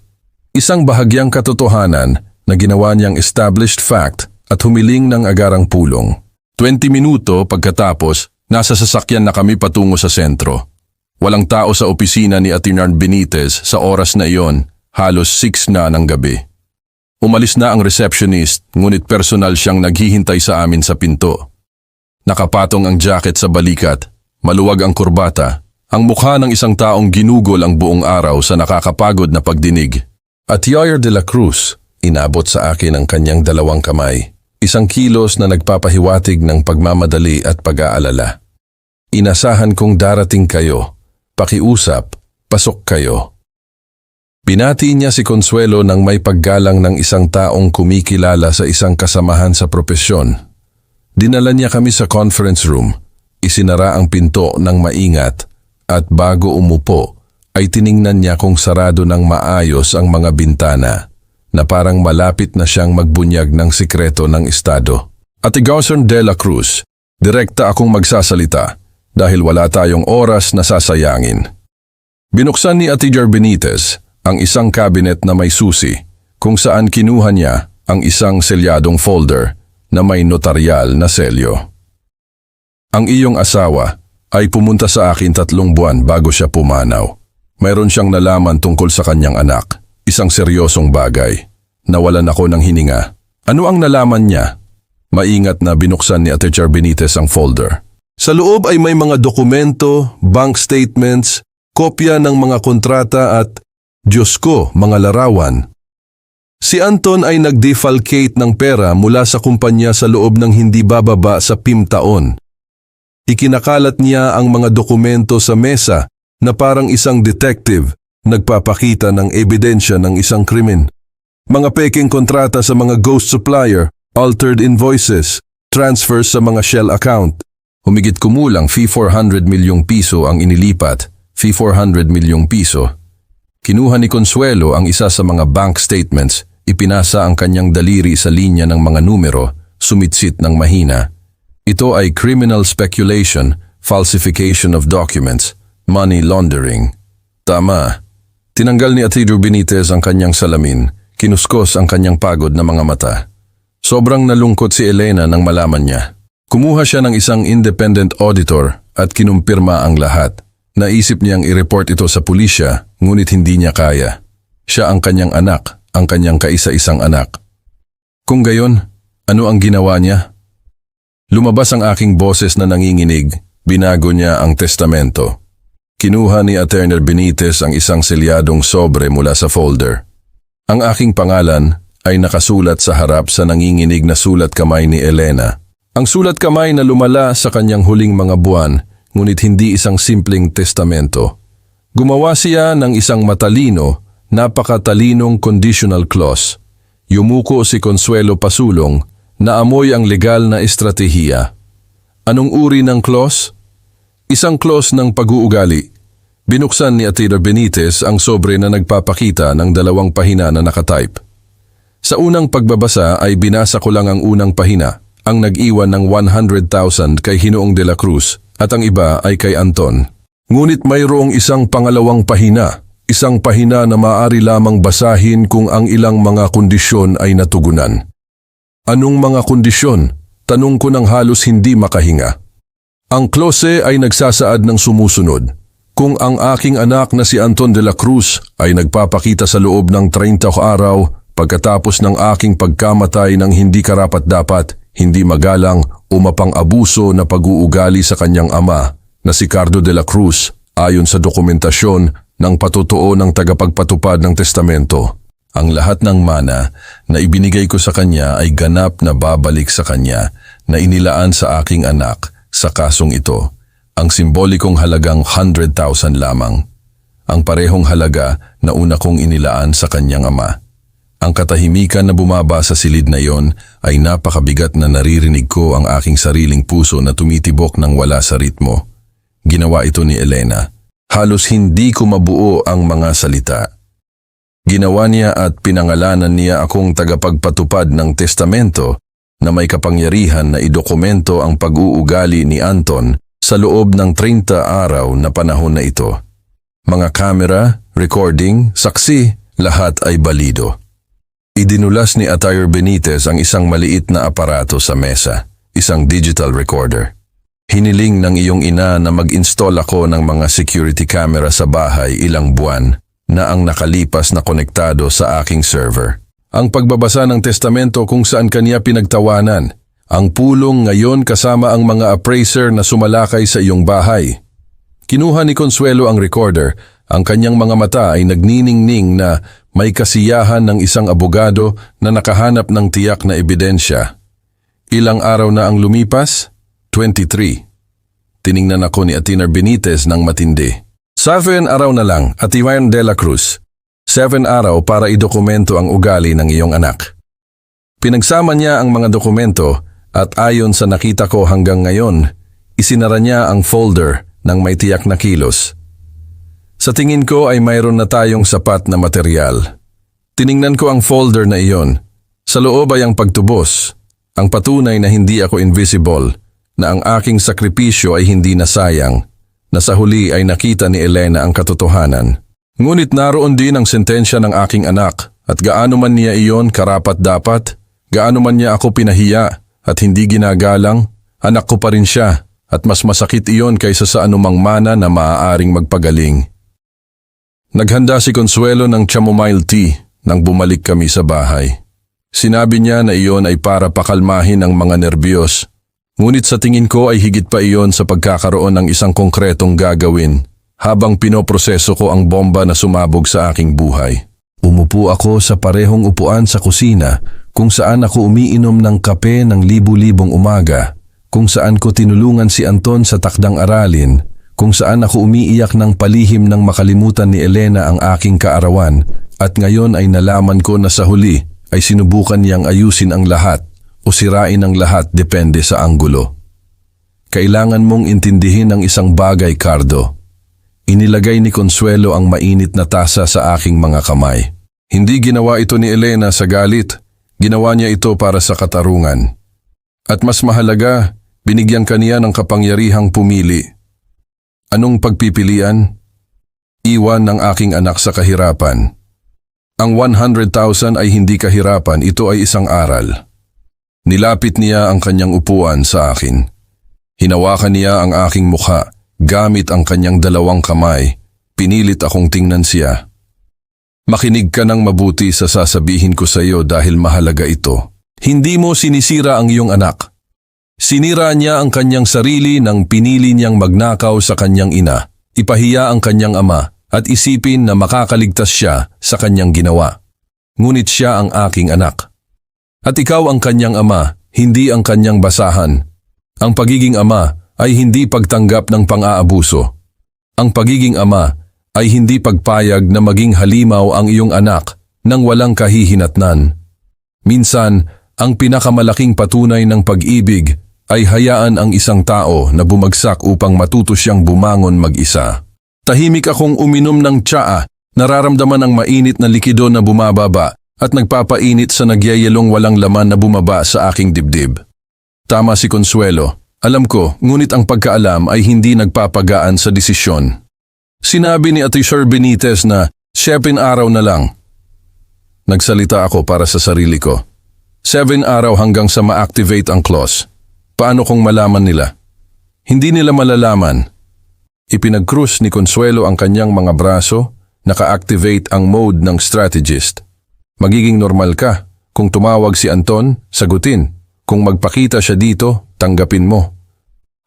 Isang bahagyang katotohanan na ginawa niyang established fact at humiling ng agarang pulong. 20 minuto pagkatapos, nasa sasakyan na kami patungo sa sentro. Walang tao sa opisina ni Attorney Benitez sa oras na iyon, halos 6 na ng gabi. Umalis na ang receptionist, ngunit personal siyang naghihintay sa amin sa pinto. Nakapatong ang jacket sa balikat, maluwag ang kurbata, ang mukha ng isang taong ginugol ang buong araw sa nakakapagod na pagdinig. At Yair de la Cruz, inabot sa akin ang kanyang 2 kamay, isang kilos na nagpapahiwatig ng pagmamadali at pag-aalala. Inasahan kong darating kayo. Pakiusap, pasok kayo. Binati niya si Consuelo nang may paggalang ng isang taong kumikilala sa isang kasamahan sa propesyon. Dinala niya kami sa conference room, isinara ang pinto ng maingat at bago umupo ay tiningnan niya kung sarado ng maayos ang mga bintana. na parang malapit na siyang magbunyag ng sikreto ng Estado. Ate Gauson de la Cruz, direkta akong magsasalita dahil wala tayong oras na sasayangin. Binuksan ni Ate Jar Benitez ang isang cabinet na may susi kung saan kinuha niya ang isang selyadong folder na may notaryal na selyo. Ang iyong asawa ay pumunta sa akin 3 buwan bago siya pumanaw. Mayroon siyang nalaman tungkol sa kanyang anak, isang seryosong bagay. Nawalan ako ng hininga. Ano ang nalaman niya? Maingat na binuksan ni Ate Jar Benitez ang folder. Sa loob ay may mga dokumento, bank statements, kopya ng mga kontrata at, Diyos ko, mga larawan. Si Anton ay nag-defalcate ng pera mula sa kumpanya sa loob ng hindi bababa sa 5 taon. Ikinakalat niya ang mga dokumento sa mesa na parang isang detective nagpapakita ng ebidensya ng isang krimen. Mga peking kontrata sa mga ghost supplier, altered invoices, transfers sa mga shell account. Humigit kumulang fee 400 milyong piso ang inilipat, fee 400 milyong piso. Kinuha ni Consuelo ang isa sa mga bank statements, ipinasa ang kanyang daliri sa linya ng mga numero, sumitsit ng mahina. Ito ay criminal speculation, falsification of documents, money laundering. Tama. Tinanggal ni Ate Jar Benitez ang kanyang salamin, kinuskos ang kanyang pagod na mga mata. Sobrang nalungkot si Elena nang malaman niya. Kumuha siya ng isang independent auditor at kinumpirma ang lahat. Naisip niyang i-report ito sa pulisya, ngunit hindi niya kaya. Siya ang kanyang anak, ang kanyang kaisa-isang anak. Kung gayon, ano ang ginawa niya? Lumabas ang aking boses na nanginginig, binago niya ang testamento. Kinuha ni Attorney Benitez ang isang selyadong sobre mula sa folder. Ang aking pangalan ay nakasulat sa harap sa nanginginig na sulat kamay ni Elena. Ang sulat kamay na lumala sa kanyang huling mga buwan, ngunit hindi isang simpleng testamento. Gumawa siya ng isang matalino, napakatalinong conditional clause. Yumuko si Consuelo Pasulong na amoy ang legal na estratehiya. Anong uri ng clause? Isang clause ng pag-uugali. Binuksan ni Ate Jar Benitez ang sobre na nagpapakita ng 2 pahina na nakatype. Sa unang pagbabasa ay binasa ko lang ang unang pahina, ang nag-iwan ng 100,000 kay Ginoong de la Cruz at ang iba ay kay Anton. Ngunit mayroong isang pangalawang pahina, isang pahina na maaari lamang basahin kung ang ilang mga kondisyon ay natugunan. Anong mga kondisyon? Tanong ko ng halos hindi makahinga. Ang klose ay nagsasaad ng sumusunod. Kung ang aking anak na si Anton de la Cruz ay nagpapakita sa loob ng 30 araw pagkatapos ng aking pagkamatay ng hindi karapat-dapat, hindi magalang o mapang-abuso na pag-uugali sa kanyang ama na si Cardo de la Cruz ayon sa dokumentasyon ng patotoo ng tagapagpatupad ng testamento, ang lahat ng mana na ibinigay ko sa kanya ay ganap na babalik sa kanya na inilaan sa aking anak sa kasong ito, ang simbolikong halagang 100,000 lamang, ang parehong halaga na una kong inilaan sa kanyang ama. Ang katahimikan na bumaba sa silid na yon ay napakabigat na naririnig ko ang aking sariling puso na tumitibok ng wala sa ritmo. Ginawa ito ni Elena. Halos hindi ko mabuo ang mga salita. Ginawa niya at pinangalanan niya akong tagapagpatupad ng testamento na may kapangyarihan na idokumento ang pag-uugali ni Anton sa loob ng 30 araw na panahon na ito. Mga kamera, recording, saksi, lahat ay balido. Idinulas ni Ate Jar Benitez ang isang maliit na aparato sa mesa, isang digital recorder. Hiniling ng iyong ina na mag-install ako ng mga security camera sa bahay ilang buwan na ang nakalipas na konektado sa aking server. Ang pagbabasa ng testamento kung saan kaniya pinagtawanan, ang pulong ngayon kasama ang mga appraiser na sumalakay sa iyong bahay. Kinuha ni Consuelo ang recorder, ang kanyang mga mata ay nagniningning na may kasiyahan ng isang abogado na nakahanap ng tiyak na ebidensya. Ilang araw na ang lumipas? 23. Tiningnan ako ni Ate Jar Benitez ng matindi. 7 araw na lang, Ate Jar de la Cruz. 7 araw para idokumento ang ugali ng iyong anak. Pinagsama niya ang mga dokumento at ayon sa nakita ko hanggang ngayon, isinara niya ang folder ng may tiyak na kilos. Sa tingin ko ay mayroon na tayong sapat na material. Tiningnan ko ang folder na iyon. Sa loob ay ang pagtubos, ang patunay na hindi ako invisible, na ang aking sakripisyo ay hindi nasayang, na sa huli ay nakita ni Elena ang katotohanan. Ngunit naroon din ang sentensya ng aking anak, at gaano man niya iyon karapat-dapat, gaano man niya ako pinahiya at hindi ginagalang, anak ko pa rin siya, at mas masakit iyon kaysa sa anumang mana na maaaring magpagaling. Naghanda si Consuelo ng chamomile tea nang bumalik kami sa bahay. Sinabi niya na iyon ay para pakalmahin ang mga nerbiyos, ngunit sa tingin ko ay higit pa iyon sa pagkakaroon ng isang konkretong gagawin habang pinoproseso ko ang bomba na sumabog sa aking buhay. Umupo ako sa parehong upuan sa kusina kung saan ako umiinom ng kape ng libu-libong umaga, kung saan ko tinulungan si Anton sa takdang aralin, kung saan ako umiiyak ng palihim nang makalimutan ni Elena ang aking kaarawan, at ngayon ay nalaman ko na sa huli ay sinubukan niyang ayusin ang lahat o sirain ang lahat depende sa anggulo. Kailangan mong intindihin ang isang bagay, Cardo. Inilagay ni Consuelo ang mainit na tasa sa aking mga kamay. Hindi ginawa ito ni Elena sa galit, ginawa niya ito para sa katarungan. At mas mahalaga, binigyan kaniya ng kapangyarihang pumili. Anong pagpipilian? Iwan ng aking anak sa kahirapan. Ang 100,000 ay hindi kahirapan, ito ay isang aral. Nilapit niya ang kanyang upuan sa akin. Hinawakan niya ang aking mukha, gamit ang kanyang dalawang kamay. Pinilit akong tingnan siya. Makinig ka ng mabuti sa sasabihin ko sa iyo dahil mahalaga ito. Hindi mo sinisira ang iyong anak. Sinira niya ang kanyang sarili nang pinili niyang magnakaw sa kanyang ina, ipahiya ang kanyang ama, at isipin na makakaligtas siya sa kanyang ginawa. Ngunit siya ang aking anak. At ikaw ang kanyang ama, hindi ang kanyang basahan. Ang pagiging ama ay hindi pagtanggap ng pang-aabuso. Ang pagiging ama ay hindi pagpayag na maging halimaw ang iyong anak nang walang kahihinatnan. Minsan, ang pinakamalaking patunay ng pag-ibig ay hayaan ang isang tao na bumagsak upang matuto siyang bumangon mag-isa. Tahimik akong uminom ng tsaa, nararamdaman ang mainit na likido na bumababa at nagpapainit sa nagyayelong walang laman na bumaba sa aking dibdib. Tama si Consuelo. Alam ko, ngunit ang pagkaalam ay hindi nagpapagaan sa desisyon. Sinabi ni Ate Sir Benitez na 7 araw na lang. Nagsalita ako para sa sarili ko. 7 araw hanggang sa ma-activate ang clause. Paano kung malaman nila? Hindi nila malalaman. Ipinag-cruise ni Consuelo ang kanyang mga braso, naka-activate ang mode ng strategist. Magiging normal ka. Kung tumawag si Anton, sagutin. Kung magpakita siya dito, tanggapin mo.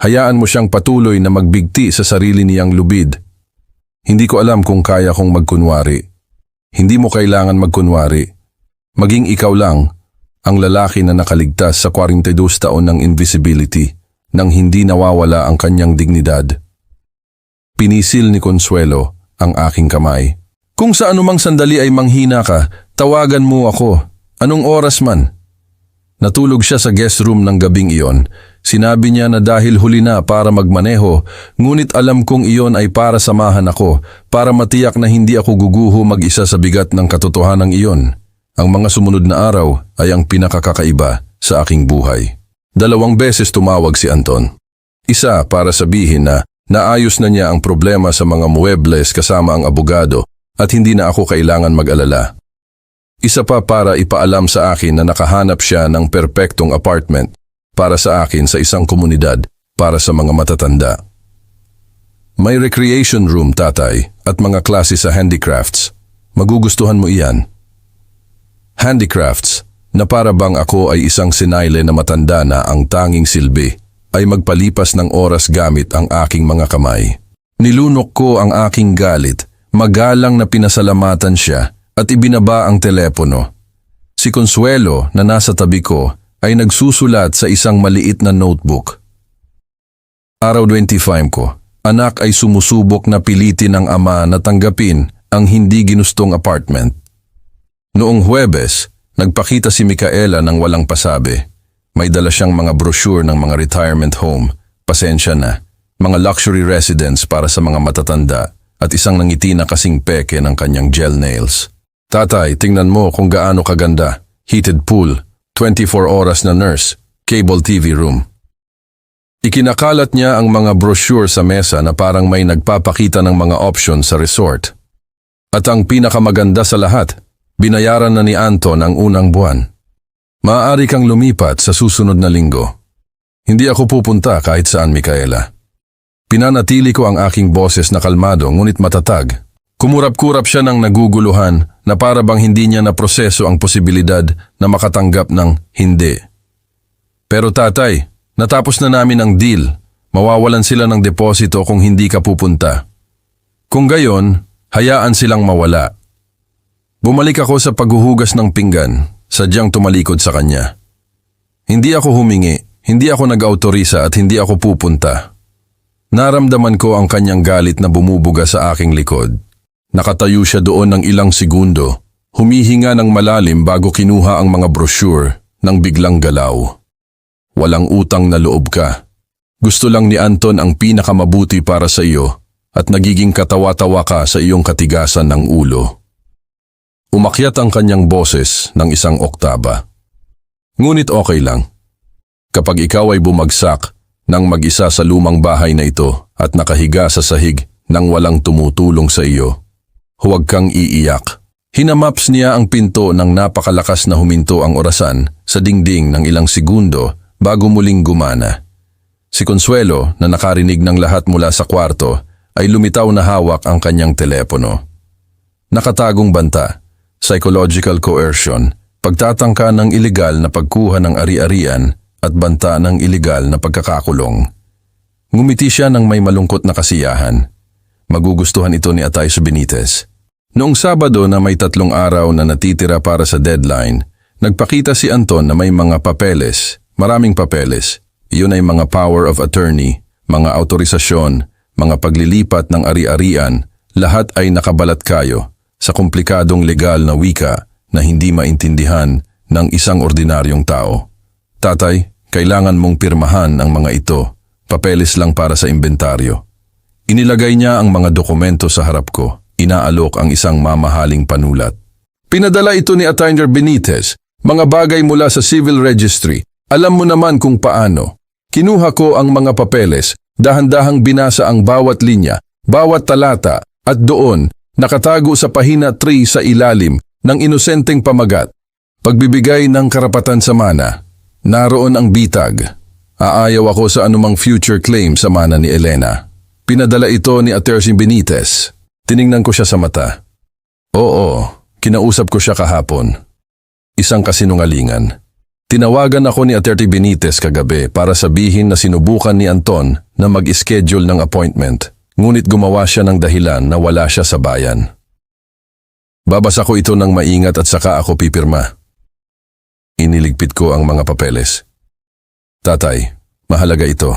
Hayaan mo siyang patuloy na magbigti sa sarili niyang lubid. Hindi ko alam kung kaya kong magkunwari. Hindi mo kailangan magkunwari. Maging ikaw lang, ang lalaki na nakaligtas sa 42 taon ng invisibility, nang hindi nawawala ang kanyang dignidad. Pinisil ni Consuelo ang aking kamay. Kung sa anumang sandali ay manghina ka, tawagan mo ako. Anong oras man? Natulog siya sa guest room ng gabing iyon. Sinabi niya na dahil huli na para magmaneho, ngunit alam kong iyon ay para samahan ako, para matiyak na hindi ako guguho mag-isa sa bigat ng katotohanan iyon. Ang mga sumunod na araw ay ang pinakakakaiba sa aking buhay. 2 beses tumawag si Anton. Isa para sabihin na naayos na niya ang problema sa mga muebles kasama ang abogado at hindi na ako kailangan mag-alala. Isa pa para ipaalam sa akin na nakahanap siya ng perpektong apartment para sa akin sa isang komunidad para sa mga matatanda. May recreation room, tatay, at mga klase sa handicrafts. Magugustuhan mo iyan. Handicrafts, na para bang ako ay isang sinayle na matanda na ang tanging silbi ay magpalipas ng oras gamit ang aking mga kamay. Nilunok ko ang aking galit, magalang na pinasalamatan siya at ibinaba ang telepono. Si Consuelo na nasa tabi ko ay nagsusulat sa isang maliit na notebook. Araw 25 ko, anak ay sumusubok na pilitin ng ama na tanggapin ang hindi ginustong apartment. Noong Huwebes, nagpakita si Micaela ng walang pasabi. May dala siyang mga brochure ng mga retirement home, pasensya na, mga luxury residence para sa mga matatanda at isang nangiti na kasing peke ng kanyang gel nails. Tatay, tingnan mo kung gaano kaganda. Heated pool, 24 oras na nurse, cable TV room. Ikinakalat niya ang mga brochure sa mesa na parang may nagpapakita ng mga option sa resort. At ang pinakamaganda sa lahat, binayaran na ni Anton ang unang buwan. Maaari kang lumipat sa susunod na linggo. Hindi ako pupunta kahit saan, Micaela. Pinanatili ko ang aking boses na kalmado ngunit matatag. Kumurap-kurap siya ng naguguluhan na para bang hindi niya naproseso ang posibilidad na makatanggap ng hindi. Pero tatay, natapos na namin ang deal. Mawawalan sila ng deposito kung hindi ka pupunta. Kung gayon, hayaan silang mawala. Bumalik ako sa paghuhugas ng pinggan, sadyang tumalikod sa kanya. Hindi ako humingi, hindi ako nag-autorisa at hindi ako pupunta. Naramdaman ko ang kanyang galit na bumubuga sa aking likod. Nakatayo siya doon ng ilang segundo, humihinga ng malalim bago kinuha ang mga brochure ng biglang galaw. Walang utang na loob ka. Gusto lang ni Anton ang pinakamabuti para sa iyo at nagiging katawa-tawa ka sa iyong katigasan ng ulo. Umakyat ang kanyang boses ng isang oktaba. Ngunit okay lang. Kapag ikaw ay bumagsak ng mag-isa sa lumang bahay na ito at nakahiga sa sahig nang walang tumutulong sa iyo, huwag kang iiyak. Hinamaps niya ang pinto nang napakalakas na huminto ang orasan sa dingding ng ilang segundo bago muling gumana. Si Consuelo, na nakarinig ng lahat mula sa kwarto, ay lumitaw na hawak ang kanyang telepono. Nakatagong banta, psychological coercion, pagtatangka ng ilegal na pagkuha ng ari-arian at banta ng ilegal na pagkakakulong. Ngumiti siya ng may malungkot na kasiyahan. Magugustuhan ito ni Atay Benitez. Noong Sabado na may 3 araw na natitira para sa deadline, nagpakita si Anton na may mga papeles, maraming papeles. Iyon ay mga power of attorney, mga autorisasyon, mga paglilipat ng ari-arian, lahat ay nakabalat kayo sa komplikadong legal na wika na hindi maintindihan ng isang ordinaryong tao. Tatay, kailangan mong pirmahan ang mga ito, papeles lang para sa inventaryo. Inilagay niya ang mga dokumento sa harap ko. Inaalok ang isang mamahaling panulat. Pinadala ito ni Atty. Benitez, mga bagay mula sa civil registry. Alam mo naman kung paano. Kinuha ko ang mga papeles, dahan-dahang binasa ang bawat linya, bawat talata, at doon, nakatago sa pahina 3 sa ilalim ng inosenteng pamagat. Pagbibigay ng karapatan sa mana. Naroon ang bitag. Aayaw ako sa anumang future claim sa mana ni Elena. Pinadala ito ni Atty. Benitez. Tiningnan ko siya sa mata. Oo, kinausap ko siya kahapon. Isang kasinungalingan. Tinawagan ako ni Atty. Benitez kagabi para sabihin na sinubukan ni Anton na mag-schedule ng appointment, ngunit gumawa siya ng dahilan na wala siya sa bayan. Babasa ko ito ng maingat at saka ako pipirma. Iniligpit ko ang mga papeles. Tatay, mahalaga ito.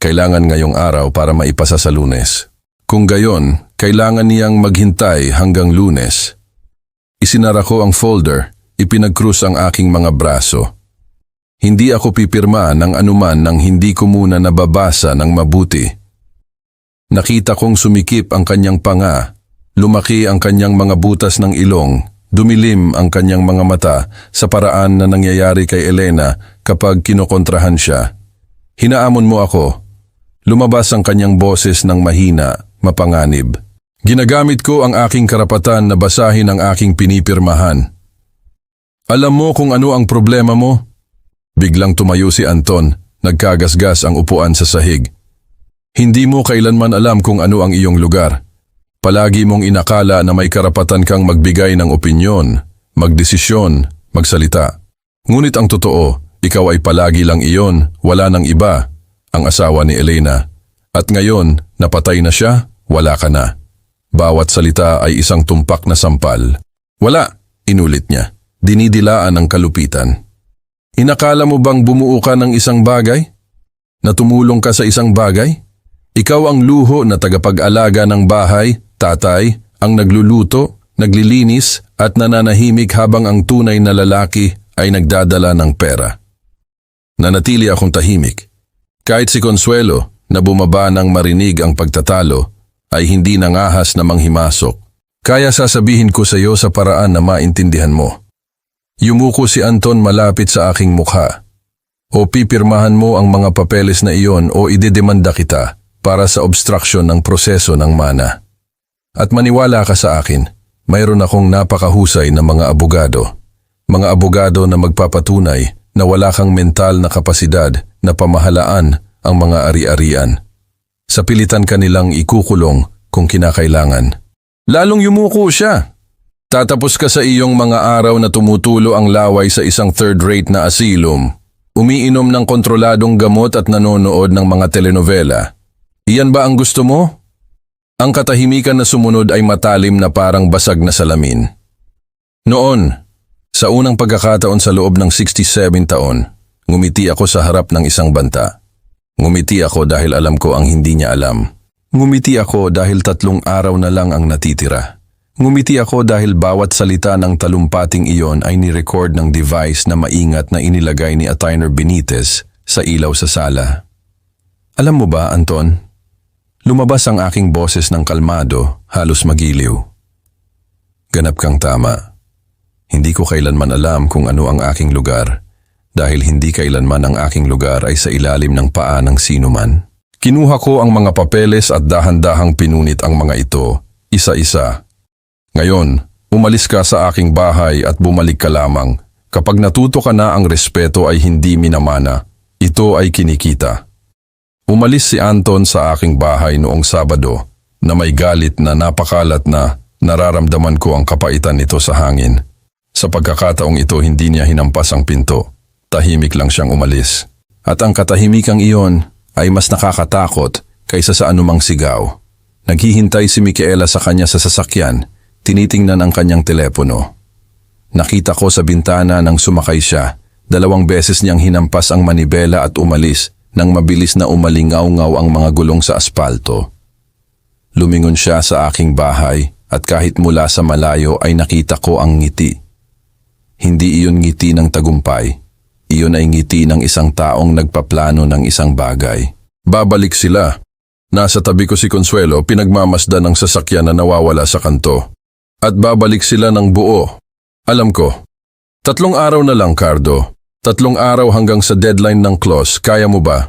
Kailangan ngayong araw para maipasa sa Lunes. Kung gayon, kailangan niyang maghintay hanggang Lunes. Isinara ko ang folder, ipinag-cross ang aking mga braso. Hindi ako pipirma ng anuman nang hindi ko muna nababasa ng mabuti. Nakita kong sumikip ang kanyang panga, lumaki ang kanyang mga butas ng ilong, dumilim ang kanyang mga mata sa paraan na nangyayari kay Elena kapag kinokontrahan siya. Hinaamon mo ako. Lumabas ang kanyang boses ng mahina, mapanganib. Ginagamit ko ang aking karapatan na basahin ang aking pinipirmahan. Alam mo kung ano ang problema mo? Biglang tumayo si Anton, nagkagasgas ang upuan sa sahig. Hindi mo kailanman alam kung ano ang iyong lugar. Palagi mong inakala na may karapatan kang magbigay ng opinyon, magdesisyon, magsalita. Ngunit ang totoo, ikaw ay palagi lang iyon, wala nang iba, ang asawa ni Elena. At ngayon, napatay na siya, wala ka na. Bawat salita ay isang tumpak na sampal. Wala, inulit niya. Dinidilaan ng kalupitan. Inakala mo bang bumuo ka ng isang bagay? Na tumulong ka sa isang bagay? Ikaw ang luho na tagapag-alaga ng bahay, tatay, ang nagluluto, naglilinis at nananahimik habang ang tunay na lalaki ay nagdadala ng pera. Nanatili akong tahimik. Kahit si Consuelo, na bumaba nang marinig ang pagtatalo, ay hindi nangahas na manghimasok. Kaya sasabihin ko sa iyo sa paraan na maintindihan mo. Yumuko si Anton malapit sa aking mukha. O pipirmahan mo ang mga papeles na iyon o idedemanda kita para sa obstruction ng proseso ng mana. At maniwala ka sa akin, mayroon akong napakahusay na mga abogado. Mga abogado na magpapatunay na wala kang mental na kapasidad na pamahalaan ang mga ari-arian. Sa pilitan ka nilang ikukulong kung kinakailangan. Lalong yumuko siya. Tatapos ka sa iyong mga araw na tumutulo ang laway sa isang third-rate na asylum. Umiinom ng kontroladong gamot at nanonood ng mga telenovela. Iyan ba ang gusto mo? Ang katahimikan na sumunod ay matalim na parang basag na salamin. Noon, sa unang pagkakataon sa loob ng 67 taon, ngumiti ako sa harap ng isang banta. Ngumiti ako dahil alam ko ang hindi niya alam. Ngumiti ako dahil 3 araw na lang ang natitira. Ngumiti ako dahil bawat salita ng talumpating iyon ay ni-record ng device na maingat na inilagay ni Attorney Benitez sa ilaw sa sala. Alam mo ba, Anton? Lumabas ang aking boses ng kalmado, halos magiliw. Ganap kang tama. Hindi ko kailanman alam kung ano ang aking lugar, dahil hindi kailanman ang aking lugar ay sa ilalim ng paa ng sinuman. Kinuha ko ang mga papeles at dahan-dahang pinunit ang mga ito, isa-isa. Ngayon, umalis ka sa aking bahay at bumalik ka lamang. Kapag natuto ka na ang respeto ay hindi minamana, ito ay kinikita. Umalis si Anton sa aking bahay noong Sabado na may galit na napakalat na nararamdaman ko ang kapaitan nito sa hangin. Sa pagkakataong ito hindi niya hinampas ang pinto. Tahimik lang siyang umalis. At ang katahimikang iyon ay mas nakakatakot kaysa sa anumang sigaw. Naghihintay si Micaela sa kanya sa sasakyan, tinitingnan ang kanyang telepono. Nakita ko sa bintana nang sumakay siya, 2 beses niyang hinampas ang manibela at umalis nang mabilis na umalingaw-ngaw ang mga gulong sa aspalto. Lumingon siya sa aking bahay at kahit mula sa malayo ay nakita ko ang ngiti. Hindi iyon ngiti ng tagumpay. Iyon ay ngiti ng isang taong nagpaplano ng isang bagay. Babalik sila. Nasa tabi ko si Consuelo, pinagmamasdan ng sasakyan na nawawala sa kanto. At babalik sila ng buo. Alam ko. 3 araw na lang, Cardo. 3 araw hanggang sa deadline ng clause. Kaya mo ba?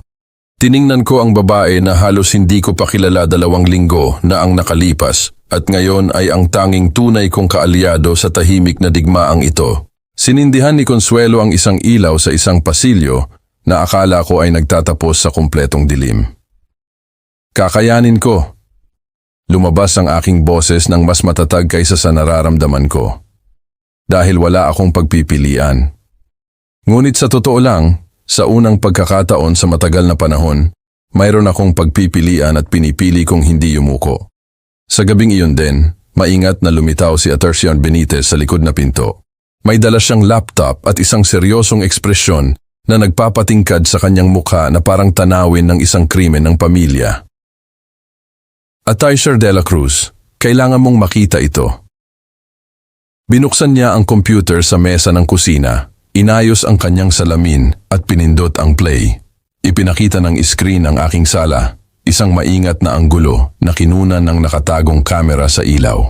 Tiningnan ko ang babae na halos hindi ko pa kilala 2 linggo na ang nakalipas at ngayon ay ang tanging tunay kong kaalyado sa tahimik na digmaang ito. Sinindihan ni Consuelo ang isang ilaw sa isang pasilyo na akala ko ay nagtatapos sa kumpletong dilim. Kakayanin ko. Lumabas ang aking boses ng mas matatag kaysa sa nararamdaman ko. Dahil wala akong pagpipilian. Ngunit sa totoo lang, sa unang pagkakataon sa matagal na panahon, mayroon akong pagpipilian at pinipili kong hindi yumuko. Sa gabing iyon din, maingat na lumitaw si Attorney Benitez sa likod na pinto. May dala siyang laptop at isang seryosong ekspresyon na nagpapatingkad sa kanyang mukha na parang tanawin ng isang krimen ng pamilya. Attorney de la Cruz, kailangan mong makita ito. Binuksan niya ang computer sa mesa ng kusina, inayos ang kanyang salamin at pinindot ang play. Ipinakita ng screen ang aking sala, isang maingat na anggulo na kinunan ng nakatagong kamera sa ilaw.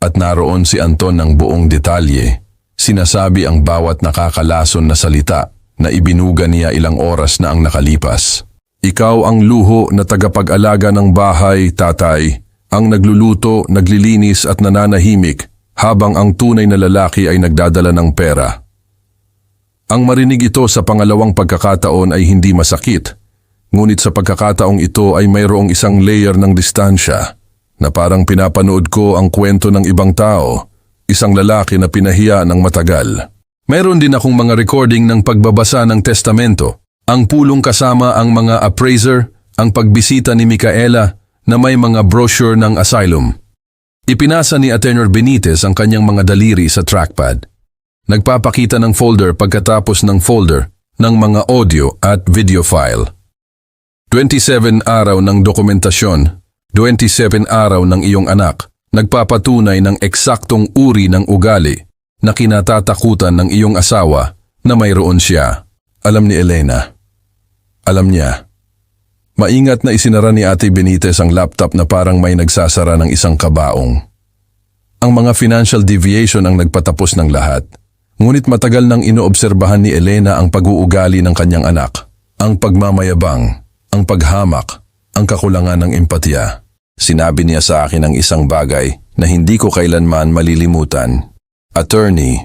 At naroon si Anton ng buong detalye. Sinasabi ang bawat nakakalason na salita na ibinuga niya ilang oras na ang nakalipas. Ikaw ang luho na tagapag-alaga ng bahay, tatay, ang nagluluto, naglilinis at nananahimik habang ang tunay na lalaki ay nagdadala ng pera. Ang marinig ito sa pangalawang pagkakataon ay hindi masakit, ngunit sa pagkakataong ito ay mayroong isang layer ng distansya na parang pinapanood ko ang kwento ng ibang tao. Isang lalaki na pinahiya ng matagal. Mayroon din akong mga recording ng pagbabasa ng testamento, ang pulong kasama ang mga appraiser, ang pagbisita ni Micaela na may mga brochure ng asylum. Ipinasa ni Attorney Benitez ang kanyang mga daliri sa trackpad. Nagpapakita ng folder pagkatapos ng folder ng mga audio at video file. 27 araw ng dokumentasyon, 27 araw ng iyong anak. Nagpapatunay ng eksaktong uri ng ugali na kinatatakutan ng iyong asawa na mayroon siya. Alam ni Elena. Alam niya. Maingat na isinara ni Ate Benitez ang laptop na parang may nagsasara ng isang kabaong. Ang mga financial deviation ang nagpatapos ng lahat. Ngunit matagal nang inoobserbahan ni Elena ang pag-uugali ng kanyang anak. Ang pagmamayabang, ang paghamak, ang kakulangan ng empatiya. Sinabi niya sa akin ang isang bagay na hindi ko kailanman malilimutan. Attorney,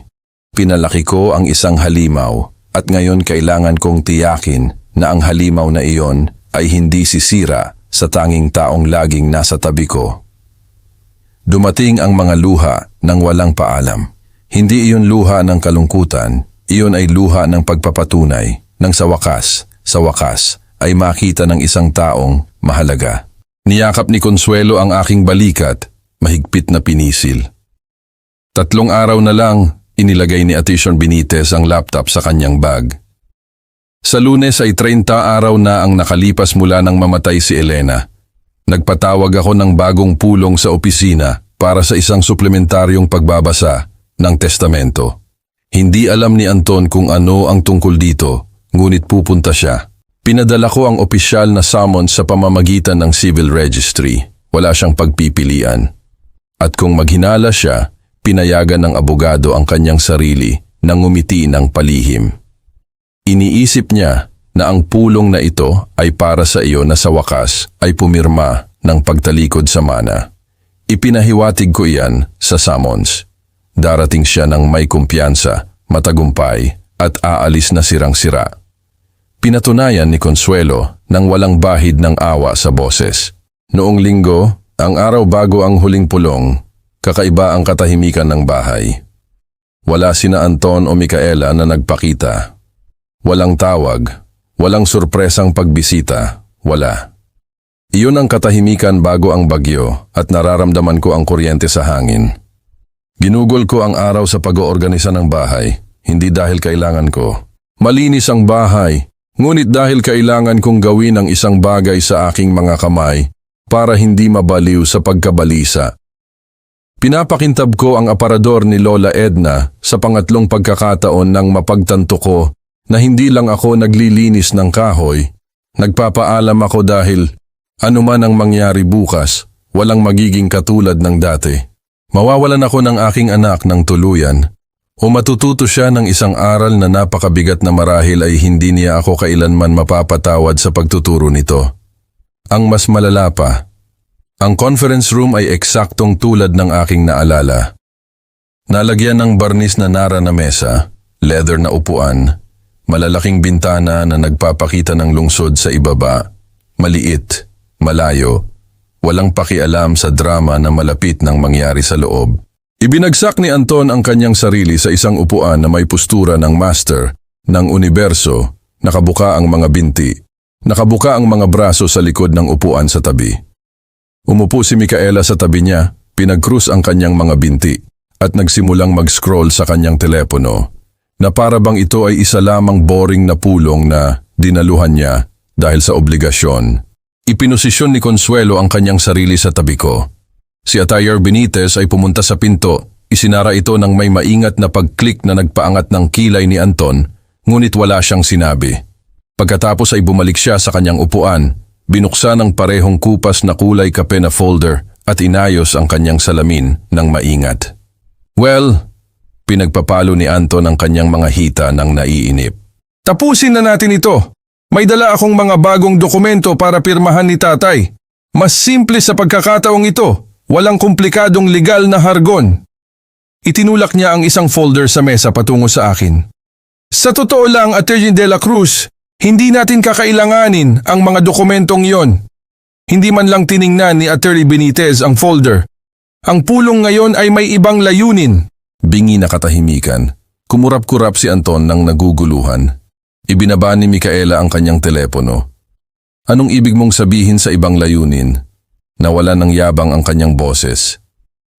pinalaki ko ang isang halimaw at ngayon kailangan kong tiyakin na ang halimaw na iyon ay hindi sisira sa tanging taong laging nasa tabi ko. Dumating ang mga luha ng walang paalam. Hindi iyon luha ng kalungkutan, iyon ay luha ng pagpapatunay ng sa wakas ay makita ng isang taong mahalaga. Niyakap ni Consuelo ang aking balikat, mahigpit na pinisil. 3 araw na lang, inilagay ni Attorney Benitez ang laptop sa kanyang bag. Sa Lunes ay 30 araw na ang nakalipas mula nang mamatay si Elena. Nagpatawag ako ng bagong pulong sa opisina para sa isang suplementaryong pagbabasa ng testamento. Hindi alam ni Anton kung ano ang tungkol dito, ngunit pupunta siya. Pinadala ko ang opisyal na summons sa pamamagitan ng civil registry. Wala siyang pagpipilian. At kung maghinala siya, pinayagan ng abogado ang kanyang sarili na ngumiti ng palihim. Iniisip niya na ang pulong na ito ay para sa iyo na sa wakas ay pumirma ng pagtalikod sa mana. Ipinahiwatig ko iyan sa summons. Darating siya ng may kumpiyansa, matagumpay at aalis na sirang-sira. Pinatunayan ni Consuelo nang walang bahid ng awa sa boses. Noong linggo, ang araw bago ang huling pulong, kakaiba ang katahimikan ng bahay. Wala sina Anton o Micaela na nagpakita. Walang tawag, walang surpresang pagbisita, wala. Iyon ang katahimikan bago ang bagyo at nararamdaman ko ang kuryente sa hangin. Ginugol ko ang araw sa pag-oorganisa ng bahay, hindi dahil kailangan ko. Malinis ang bahay, ngunit dahil kailangan kong gawin ang isang bagay sa aking mga kamay para hindi mabaliw sa pagkabalisa. Pinapakintab ko ang aparador ni Lola Edna sa pangatlong pagkakataon nang mapagtanto ko na hindi lang ako naglilinis ng kahoy. Nagpapaalam ako dahil anuman ang mangyari bukas, walang magiging katulad ng dati. Mawawalan ako ng aking anak ng tuluyan o matututo siya ng isang aral na napakabigat na marahil ay hindi niya ako kailanman mapapatawad sa pagtuturo nito. Ang mas malala pa, ang conference room ay eksaktong tulad ng aking naalala. Nalagyan ng barnis na nara na mesa, leather na upuan, malalaking bintana na nagpapakita ng lungsod sa ibaba, maliit, malayo, walang pakialam sa drama na malapit nang mangyari sa loob. Ibinagsak ni Anton ang kanyang sarili sa isang upuan na may postura ng master ng universo, nakabuka ang mga binti, nakabuka ang mga braso sa likod ng upuan sa tabi. Umupo si Micaela sa tabi niya, pinagkrus ang kanyang mga binti at nagsimulang mag-scroll sa kanyang telepono na para bang ito ay isa lamang boring na pulong na dinaluhan niya dahil sa obligasyon. Ipinosisyon ni Consuelo ang kanyang sarili sa tabi ko. Si Attorney Benitez ay pumunta sa pinto, isinara ito ng may maingat na pag-click na nagpaangat ng kilay ni Anton, ngunit wala siyang sinabi. Pagkatapos ay bumalik siya sa kanyang upuan, binuksan ang parehong kupas na kulay kape na folder at inayos ang kanyang salamin ng maingat. Well, pinagpapalo ni Anton ang kanyang mga hita ng naiinip. Tapusin na natin ito. May dala akong mga bagong dokumento para pirmahan ni tatay. Mas simple sa pagkakataong ito, walang komplikadong legal na hargon. Itinulak niya ang isang folder sa mesa patungo sa akin. Sa totoo lang, Attorney De La Cruz, hindi natin kakailanganin ang mga dokumentong iyon. Hindi man lang tiningnan ni Attorney Benitez ang folder. Ang pulong ngayon ay may ibang layunin. Bingi na katahimikan. Kumurap-kurap si Anton nang naguguluhan. Ibinaba ni Micaela ang kanyang telepono. Anong ibig mong sabihin sa ibang layunin? Nawala ng yabang ang kanyang boses.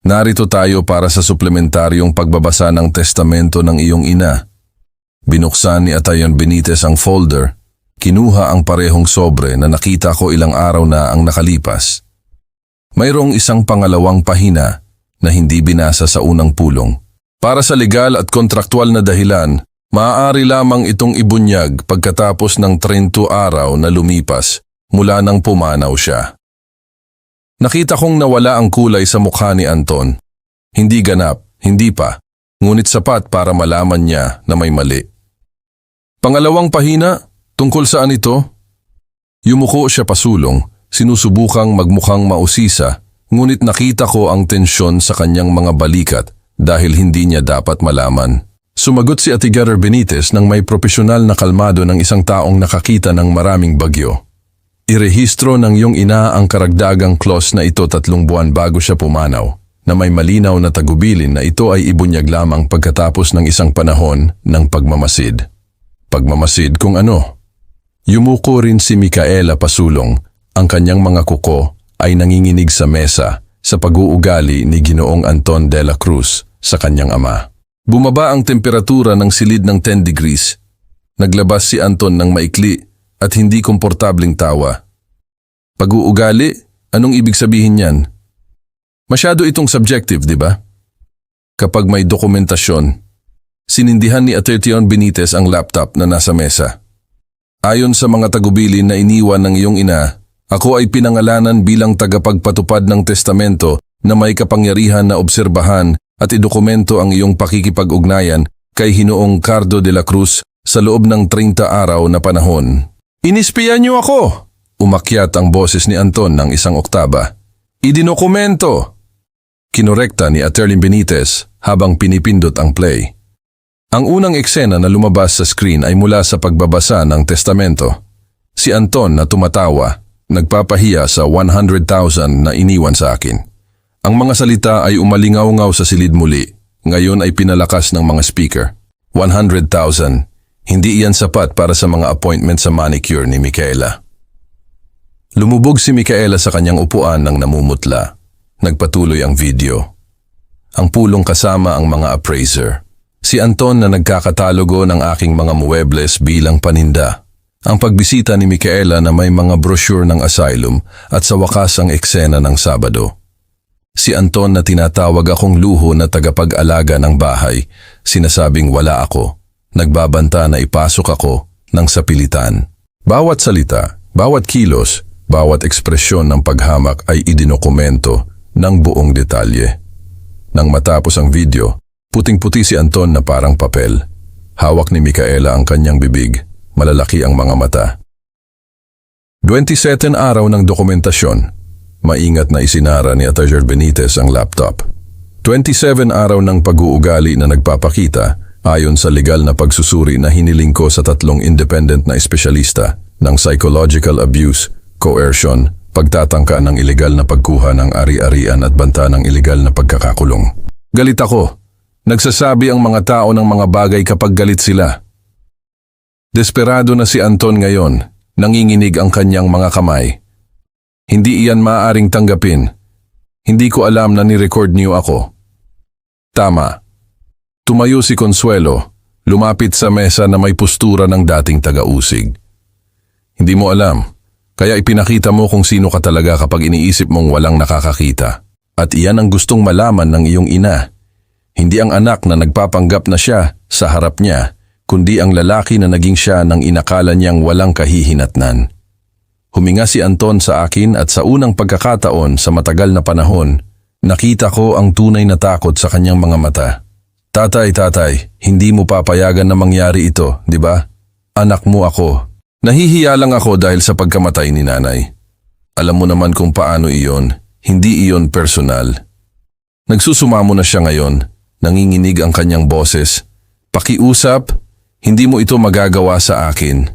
Narito tayo para sa suplementaryong pagbabasa ng testamento ng iyong ina. Binuksan ni Attorney Benitez ang folder. Kinuha ang parehong sobre na nakita ko ilang araw na ang nakalipas. Mayroong isang pangalawang pahina na hindi binasa sa unang pulong. Para sa legal at kontraktual na dahilan, maaari lamang itong ibunyag pagkatapos ng 30 araw na lumipas mula nang pumanaw siya. Nakita kong nawala ang kulay sa mukha ni Anton. Hindi ganap, hindi pa. Ngunit sapat para malaman niya na may mali. Pangalawang pahina, tungkol saan ito? Yumuko siya pasulong, sinusubukang magmukhang mausisa, ngunit nakita ko ang tensyon sa kanyang mga balikat dahil hindi niya dapat malaman. Sumagot si Atigarer Benitez nang may propesyonal na kalmado ng isang taong nakakita ng maraming bagyo. Irehistro ng iyong ina ang karagdagang clause na ito 3 buwan bago siya pumanaw, na may malinaw na tagubilin na ito ay ibunyag lamang pagkatapos ng isang panahon ng pagmamasid. Pagmamasid kung ano? Yumuko rin si Micaela pasulong, ang kanyang mga kuko ay nanginginig sa mesa sa pag-uugali ni Ginoong Anton de la Cruz sa kanyang ama. Bumaba ang temperatura ng silid ng 10 degrees. Naglabas si Anton ng maikli at hindi komportabling tawa. Pag-uugali? Anong ibig sabihin niyan? Masyado itong subjective, di ba? Kapag may dokumentasyon, sinindihan ni Atertion Benitez ang laptop na nasa mesa. Ayon sa mga tagubilin na iniwan ng iyong ina, ako ay pinangalanan bilang tagapagpatupad ng testamento na may kapangyarihan na obserbahan at idokumento ang iyong pakikipag-ugnayan kay Ginoong Cardo de la Cruz sa loob ng 30 araw na panahon. Inispiyan niyo ako! Umakyat ang boses ni Anton ng isang oktaba. Idinokumento! Kinorekta ni Attorney Benitez habang pinipindot ang play. Ang unang eksena na lumabas sa screen ay mula sa pagbabasa ng testamento. Si Anton na tumatawa, nagpapahiya sa 100,000 na iniwan sa akin. Ang mga salita ay umalingaw-ngaw sa silid muli, ngayon ay pinalakas ng mga speaker. 100,000, hindi iyan sapat para sa mga appointment sa manicure ni Micaela. Lumubog si Micaela sa kanyang upuan nang namumutla. Nagpatuloy ang video. Ang pulong kasama ang mga appraiser. Si Anton na nagkakatalogo ng aking mga muebles bilang paninda. Ang pagbisita ni Micaela na may mga brochure ng asylum at sa wakas ang eksena ng Sabado. Si Anton na tinatawag akong luho na tagapag-alaga ng bahay, sinasabing wala ako. Nagbabanta na ipasok ako ng sapilitan. Bawat salita, bawat kilos, bawat ekspresyon ng paghamak ay idinokumento ng buong detalye. Nang matapos ang video, puting-puti si Anton na parang papel. Hawak ni Micaela ang kanyang bibig, malalaki ang mga mata. 27 araw ng dokumentasyon. Maingat na isinara ni Attorney Benitez ang laptop. 27 araw ng pag-uugali na nagpapakita ayon sa legal na pagsusuri na hiniling ko sa 3 independent na espesyalista ng psychological abuse, coercion, pagtatangka ng ilegal na pagkuha ng ari-arian at banta ng ilegal na pagkakakulong. Galit ako. Nagsasabi ang mga tao ng mga bagay kapag galit sila. Desperado na si Anton ngayon, nanginginig ang kanyang mga kamay. Hindi iyan maaaring tanggapin. Hindi ko alam na ni-record niyo ako. Tama. Tumayo si Consuelo, lumapit sa mesa na may postura ng dating taga-usig. Hindi mo alam, kaya ipinakita mo kung sino ka talaga kapag iniisip mong walang nakakakita. At iyan ang gustong malaman ng iyong ina. Hindi ang anak na nagpapanggap na siya sa harap niya, kundi ang lalaki na naging siya nang inakala niyang walang kahihinatnan. Huminga si Anton sa akin at sa unang pagkakataon sa matagal na panahon, nakita ko ang tunay na takot sa kanyang mga mata. Tatay, hindi mo papayagan na mangyari ito, di ba? Anak mo ako. Nahihiya lang ako dahil sa pagkamatay ni nanay. Alam mo naman kung paano iyon, hindi iyon personal. Nagsusumamo na siya ngayon, nanginginig ang kanyang boses. Pakiusap, hindi mo ito magagawa sa akin.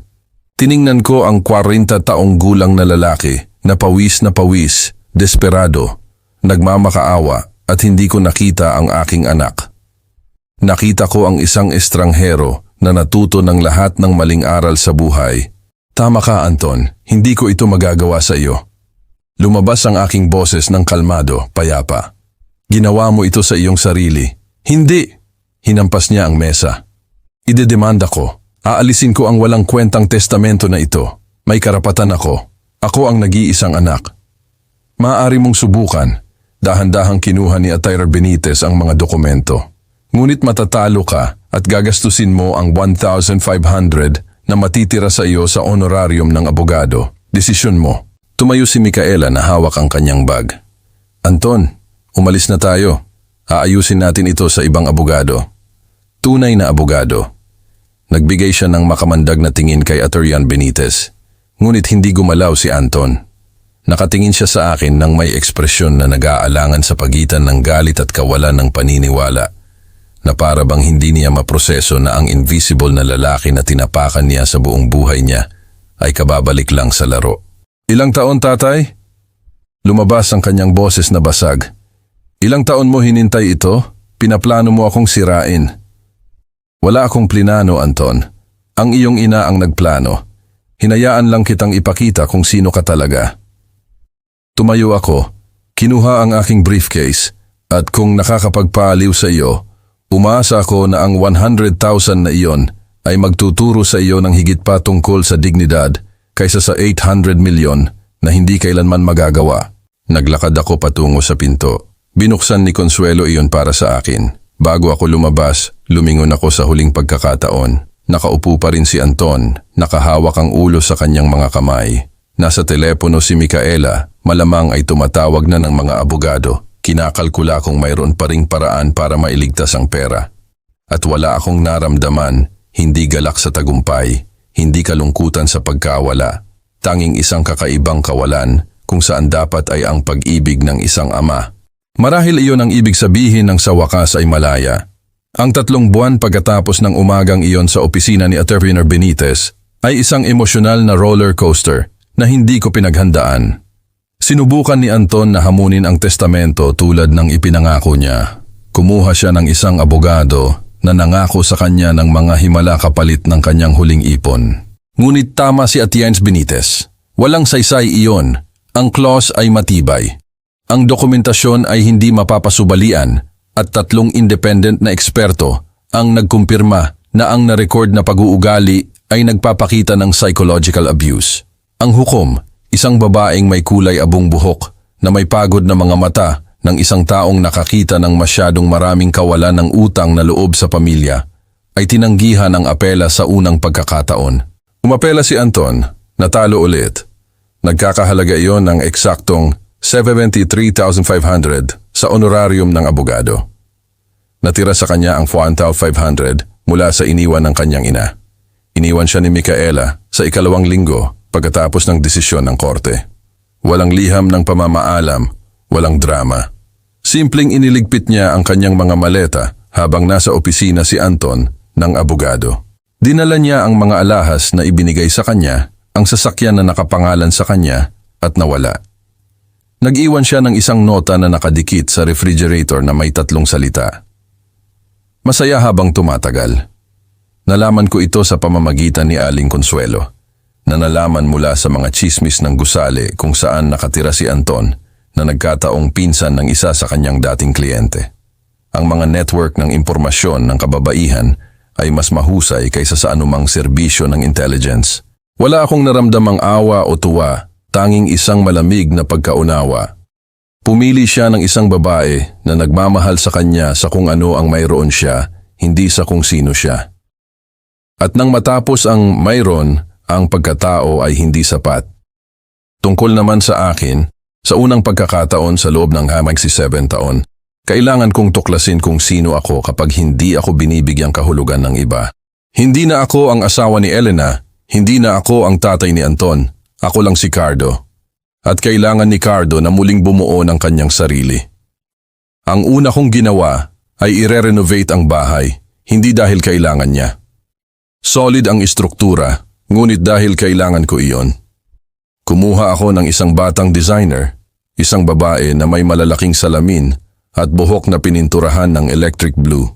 Tiningnan ko ang 40 taong gulang na lalaki na pawis, desperado, nagmamakaawa at hindi ko nakita ang aking anak. Nakita ko ang isang estranghero na natuto ng lahat ng maling aral sa buhay. Tama ka, Anton, hindi ko ito magagawa sa iyo. Lumabas ang aking boses ng kalmado, payapa. Ginawa mo ito sa iyong sarili. Hindi! Hinampas niya ang mesa. Idedemanda ko. Aalisin ko ang walang kwentang testamento na ito. May karapatan ako. Ako ang nag-iisang anak. Maaari mong subukan. Dahan-dahang kinuha ni Attorney Benitez ang mga dokumento. Ngunit matatalo ka at gagastusin mo ang 1,500 na matitira sa iyo sa honorarium ng abogado. Desisyon mo. Tumayo si Micaela na hawak ang kanyang bag. Anton, umalis na tayo. Aayusin natin ito sa ibang abogado. Tunay na abogado. Nagbigay siya ng makamandag na tingin kay Atty. Benitez. Ngunit hindi gumalaw si Anton. Nakatingin siya sa akin ng may ekspresyon na nag-aalangan sa pagitan ng galit at kawalan ng paniniwala, na para bang hindi niya maproseso na ang invisible na lalaki na tinapakan niya sa buong buhay niya ay kababalik lang sa laro. Ilang taon, tatay? Lumabas ang kanyang boses na basag. Ilang taon mo hinintay ito? Pinaplano mo akong sirain. Wala akong plinano, Anton. Ang iyong ina ang nagplano. Hinayaan lang kitang ipakita kung sino ka talaga. Tumayo ako, kinuha ang aking briefcase, at kung nakakapagpaliw sa iyo, umasa ako na ang 100,000 na iyon ay magtuturo sa iyo ng higit pa tungkol sa dignidad kaysa sa 800 milyon na hindi kailanman magagawa. Naglakad ako patungo sa pinto. Binuksan ni Consuelo iyon para sa akin. Bago ako lumabas, lumingon ako sa huling pagkakataon. Nakaupo pa rin si Anton, nakahawak ang ulo sa kanyang mga kamay. Nasa telepono si Micaela, malamang ay tumatawag na ng mga abogado. Kinakalkula kung mayroon pa ring paraan para mailigtas ang pera. At wala akong naramdaman, hindi galak sa tagumpay, hindi kalungkutan sa pagkawala. Tanging isang kakaibang kawalan kung saan dapat ay ang pag-ibig ng isang ama. Marahil iyon ang ibig sabihin ng sa wakas ay malaya. Ang 3 buwan pagkatapos ng umagang iyon sa opisina ni Atty. Benitez ay isang emosyonal na roller coaster na hindi ko pinaghandaan. Sinubukan ni Anton na hamunin ang testamento tulad ng ipinangako niya. Kumuha siya ng isang abogado na nangako sa kanya ng mga himala kapalit ng kanyang huling ipon. Ngunit tama si Atty. Benitez. Walang saysay iyon. Ang clause ay matibay. Ang dokumentasyon ay hindi mapapasubalian at 3 independent na eksperto ang nagkumpirma na ang na-record na pag-uugali ay nagpapakita ng psychological abuse. Ang hukom, isang babaeng may kulay abong buhok na may pagod na mga mata ng isang taong nakakita ng masyadong maraming kawalan ng utang na loob sa pamilya, ay tinanggihan ang apela sa unang pagkakataon. Umapela si Anton, natalo ulit. Nagkakahalaga iyon ng eksaktong 73,500 sa honorarium ng abogado. Natira sa kanya ang 4,500 mula sa iniwan ng kanyang ina. Iniwan siya ni Micaela sa 2 linggo pagkatapos ng desisyon ng korte. Walang liham ng pamamaalam, walang drama. Simpleng iniligpit niya ang kanyang mga maleta habang nasa opisina si Anton ng abogado. Dinala niya ang mga alahas na ibinigay sa kanya, ang sasakyan na nakapangalan sa kanya, at nawala. Nag-iwan siya ng isang nota na nakadikit sa refrigerator na may 3 salita. Masaya habang tumatagal. Nalaman ko ito sa pamamagitan ni Aling Consuelo, na nalaman mula sa mga tsismis ng gusali kung saan nakatira si Anton na nagkataong pinsan ng isa sa kanyang dating kliyente. Ang mga network ng impormasyon ng kababaihan ay mas mahusay kaysa sa anumang serbisyo ng intelligence. Wala akong naramdamang awa o tuwa, tanging isang malamig na pagkaunawa. Pumili siya ng isang babae na nagmamahal sa kanya sa kung ano ang mayroon siya, hindi sa kung sino siya. At nang matapos ang mayroon, ang pagkatao ay hindi sapat. Tungkol naman sa akin, sa unang pagkakataon sa loob ng 7 taon, kailangan kong tuklasin kung sino ako kapag hindi ako binibigyang kahulugan ng iba. Hindi na ako ang asawa ni Elena, hindi na ako ang tatay ni Anton, ako lang si Cardo. At kailangan ni Cardo na muling bumuo ng kanyang sarili. Ang una kong ginawa ay i-renovate ang bahay, hindi dahil kailangan niya. Solid ang istruktura, ngunit dahil kailangan ko iyon. Kumuha ako ng isang batang designer, isang babae na may malalaking salamin at buhok na pininturahan ng electric blue,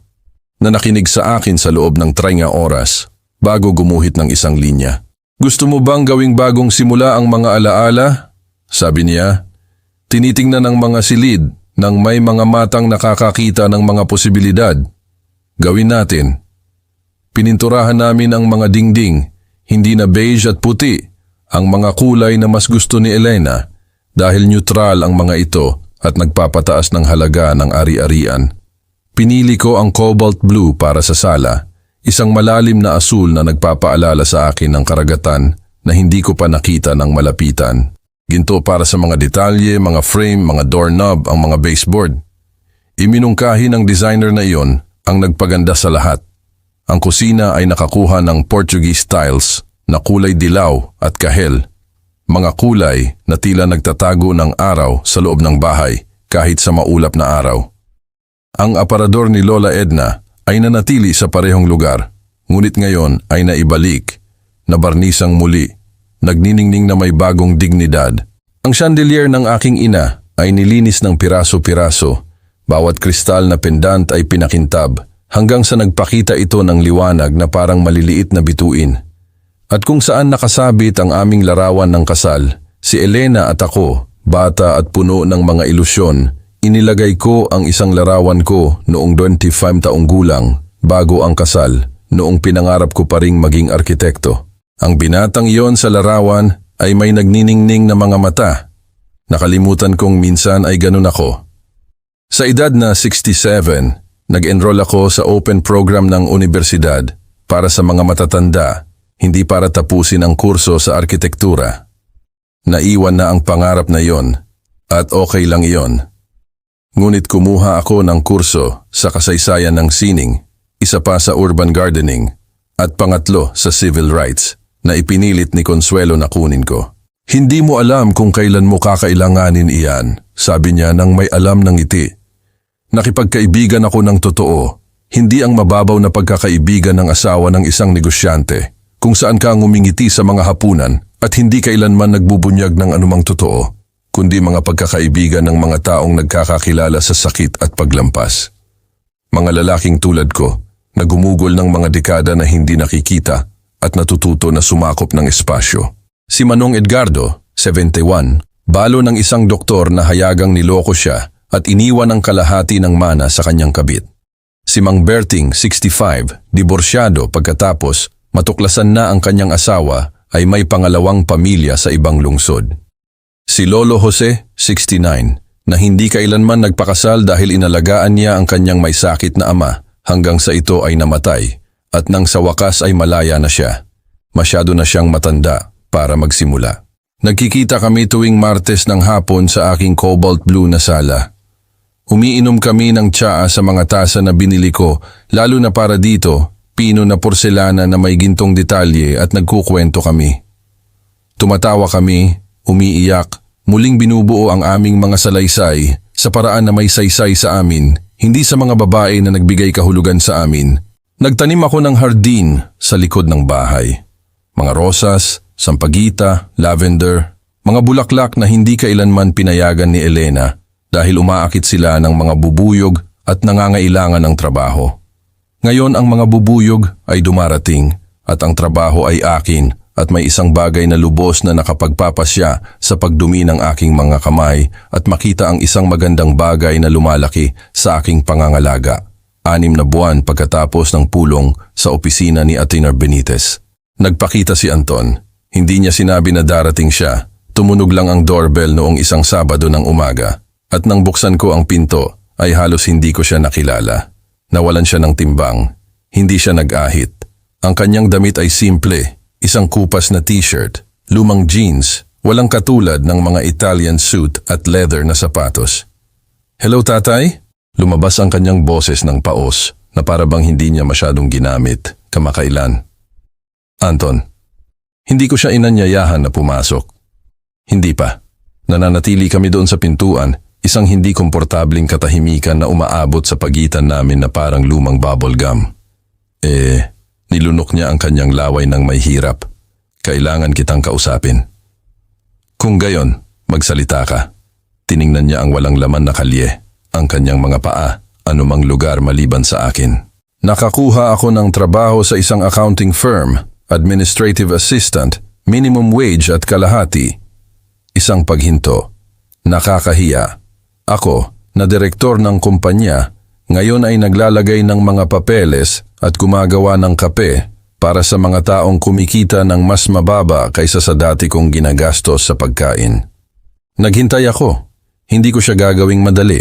na nakinig sa akin sa loob ng 3 oras bago gumuhit ng isang linya. Gusto mo bang gawing bagong simula ang mga alaala? Sabi niya, tinitingnan ng mga silid ng may mga matang nakakakita ng mga posibilidad. Gawin natin. Pininturahan namin ang mga dingding, hindi na beige at puti, ang mga kulay na mas gusto ni Elena dahil neutral ang mga ito at nagpapataas ng halaga ng ari-arian. Pinili ko ang cobalt blue para sa sala, isang malalim na asul na nagpapaalala sa akin ng karagatan na hindi ko pa nakita ng malapitan. Ginto para sa mga detalye, mga frame, mga doorknob, ang mga baseboard. Iminungkahi ng designer na iyon ang nagpaganda sa lahat. Ang kusina ay nakakuha ng Portuguese tiles na kulay dilaw at kahel. Mga kulay na tila nagtatago ng araw sa loob ng bahay kahit sa maulap na araw. Ang aparador ni Lola Edna ay nanatili sa parehong lugar, ngunit ngayon ay naibalik, nabarnisang muli, nagniningning na may bagong dignidad. Ang chandelier ng aking ina ay nilinis ng piraso-piraso. Bawat kristal na pendant ay pinakintab hanggang sa nagpakita ito ng liwanag na parang maliliit na bituin. At kung saan nakasabit ang aming larawan ng kasal, si Elena at ako, bata at puno ng mga ilusyon, inilagay ko ang isang larawan ko noong 25 taong gulang bago ang kasal, noong pinangarap ko pa ring maging arkitekto. Ang binatang iyon sa larawan ay may nagniningning na mga mata. Nakalimutan kong minsan ay ganun ako. Sa edad na 67, nag-enroll ako sa open program ng universidad para sa mga matatanda, hindi para tapusin ang kurso sa arkitektura. Naiwan na ang pangarap na iyon at okay lang iyon. Ngunit kumuha ako ng kurso sa kasaysayan ng sining, isa pa sa urban gardening, at pangatlo sa civil rights na ipinilit ni Consuelo na kunin ko. Hindi mo alam kung kailan mo kakailanganin iyan, sabi niya nang may alam ng ngiti. Nakipagkaibigan ako ng totoo, hindi ang mababaw na pagkakaibigan ng asawa ng isang negosyante, kung saan ka ngumingiti sa mga hapunan at hindi kailanman nagbubunyag ng anumang totoo, kundi mga pagkakaibigan ng mga taong nagkakakilala sa sakit at paglampas. Mga lalaking tulad ko, na gumugol ng mga dekada na hindi nakikita at natututo na sumakop ng espasyo. Si Manong Edgardo, 71, balo ng isang doktor na hayagang niloko siya at iniwan ang kalahati ng mana sa kanyang kabit. Si Mang Berting, 65, diborsyado pagkatapos matuklasan na ang kanyang asawa ay may pangalawang pamilya sa ibang lungsod. Si Lolo Jose, 69, na hindi kailanman nagpakasal dahil inalagaan niya ang kanyang may sakit na ama hanggang sa ito ay namatay at nang sa wakas ay malaya na siya. Masyado na siyang matanda para magsimula. Nagkikita kami tuwing Martes ng hapon sa aking cobalt blue na sala. Umiinom kami ng tsaa sa mga tasa na binili ko, lalo na para dito, pino na porselana na may gintong detalye at nagkukwento kami. Tumatawa kami, umiiyak, muling binubuo ang aming mga salaysay sa paraan na may saysay sa amin, hindi sa mga babae na nagbigay kahulugan sa amin. Nagtanim ako ng hardin sa likod ng bahay. Mga rosas, sampagita, lavender, mga bulaklak na hindi kailanman pinayagan ni Elena dahil umaakit sila ng mga bubuyog at nangangailangan ng trabaho. Ngayon ang mga bubuyog ay dumarating at ang trabaho ay akin at may isang bagay na lubos na nakapagpapasya sa pagdumi ng aking mga kamay at makita ang isang magandang bagay na lumalaki sa aking pangangalaga. 6 na buwan pagkatapos ng pulong sa opisina ni Atenor Benitez. Nagpakita si Anton. Hindi niya sinabi na darating siya. Tumunog lang ang doorbell noong isang Sabado ng umaga. At nang buksan ko ang pinto, ay halos hindi ko siya nakilala. Nawalan siya ng timbang. Hindi siya nag-ahit. Ang kanyang damit ay simple. Isang kupas na t-shirt, lumang jeans, walang katulad ng mga Italian suit at leather na sapatos. "Hello, tatay?" Lumabas ang kanyang boses ng paos na para bang hindi niya masyadong ginamit kamakailan. "Anton." Hindi ko siya inanyayahan na pumasok. Hindi pa. Nananatili kami doon sa pintuan, isang hindi komportabling katahimikan na umaabot sa pagitan namin na parang lumang bubble gum. Nilunok niya ang kanyang laway ng may hirap. "Kailangan kitang kausapin." "Kung gayon, magsalita ka." Tiningnan niya ang walang laman na kalye, ang kanyang mga paa, anumang lugar maliban sa akin. "Nakakuha ako ng trabaho sa isang accounting firm, administrative assistant, minimum wage at kalahati." Isang paghinto. Nakakahiya. Ako, na direktor ng kumpanya, ngayon ay naglalagay ng mga papeles at gumagawa ng kape para sa mga taong kumikita ng mas mababa kaysa sa dati kong ginagastos sa pagkain. Naghintay ako. Hindi ko siya gagawing madali.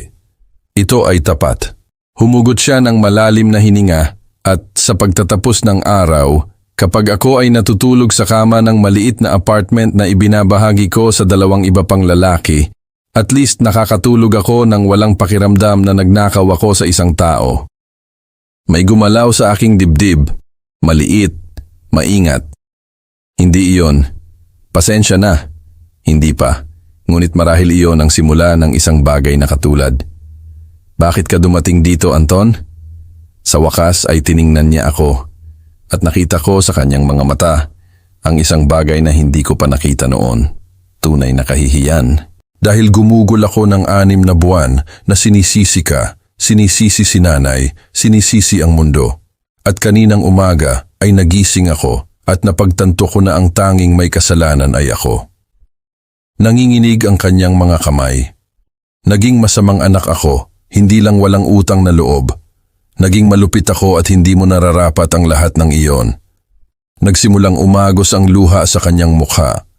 Ito ay tapat. Humugot siya ng malalim na hininga at sa pagtatapos ng araw, kapag ako ay natutulog sa kama ng maliit na apartment na ibinabahagi ko sa 2 iba pang lalaki, At least nakakatulog ako nang walang pakiramdam na nagnakaw ako sa isang tao. May gumalaw sa aking dibdib. Maliit, maingat. Hindi iyon. Pasensya na. Hindi pa. Ngunit marahil iyon ang simula ng isang bagay na katulad. Bakit ka dumating dito, Anton? Sa wakas ay tiningnan niya ako at nakita ko sa kanyang mga mata ang isang bagay na hindi ko pa nakita noon. Tunay na kahihiyan. Dahil gumugol ako ng 6 na buwan na sinisisi ka, sinisisi si nanay, sinisisi ang mundo. At kaninang umaga ay nagising ako at napagtanto ko na ang tanging may kasalanan ay ako. Nanginginig ang kanyang mga kamay. Naging masamang anak ako, hindi lang walang utang na loob. Naging malupit ako at hindi mo nararapat ang lahat ng iyon. Nagsimulang umagos ang luha sa kanyang mukha.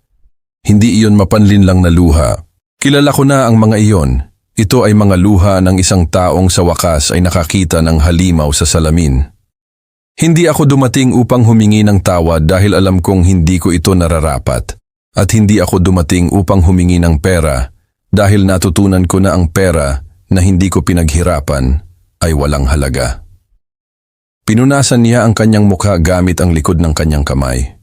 Hindi iyon mapanlinlang na luha. Kilala ko na ang mga iyon. Ito ay mga luha ng isang taong sa wakas ay nakakita ng halimaw sa salamin. Hindi ako dumating upang humingi ng tawad dahil alam kong hindi ko ito nararapat. At hindi ako dumating upang humingi ng pera dahil natutunan ko na ang pera na hindi ko pinaghirapan ay walang halaga. Pinunasan niya ang kanyang mukha gamit ang likod ng kanyang kamay.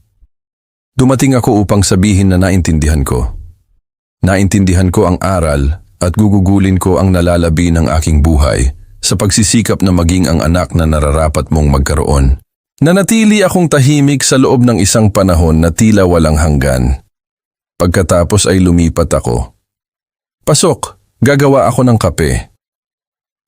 Dumating ako upang sabihin na naintindihan ko. Naintindihan ko ang aral at gugugulin ko ang nalalabi ng aking buhay sa pagsisikap na maging ang anak na nararapat mong magkaroon. Nanatili akong tahimik sa loob ng isang panahon na tila walang hanggan. Pagkatapos ay lumipat ako. Pasok, gagawa ako ng kape.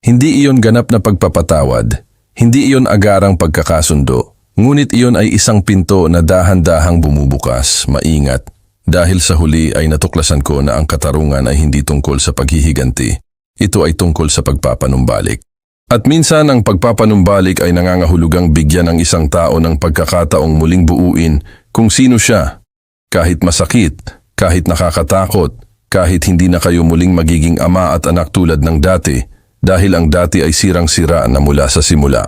Hindi iyon ganap na pagpapatawad. Hindi iyon agarang pagkakasundo. Ngunit iyon ay isang pinto na dahan-dahang bumubukas, maingat. Dahil sa huli ay natuklasan ko na ang katarungan ay hindi tungkol sa paghihiganti. Ito ay tungkol sa pagpapanumbalik. At minsan ang pagpapanumbalik ay nangangahulugang bigyan ng isang tao ng pagkakataong muling buuin kung sino siya. Kahit masakit, kahit nakakatakot, kahit hindi na kayo muling magiging ama at anak tulad ng dati, dahil ang dati ay sirang-sira na mula sa simula.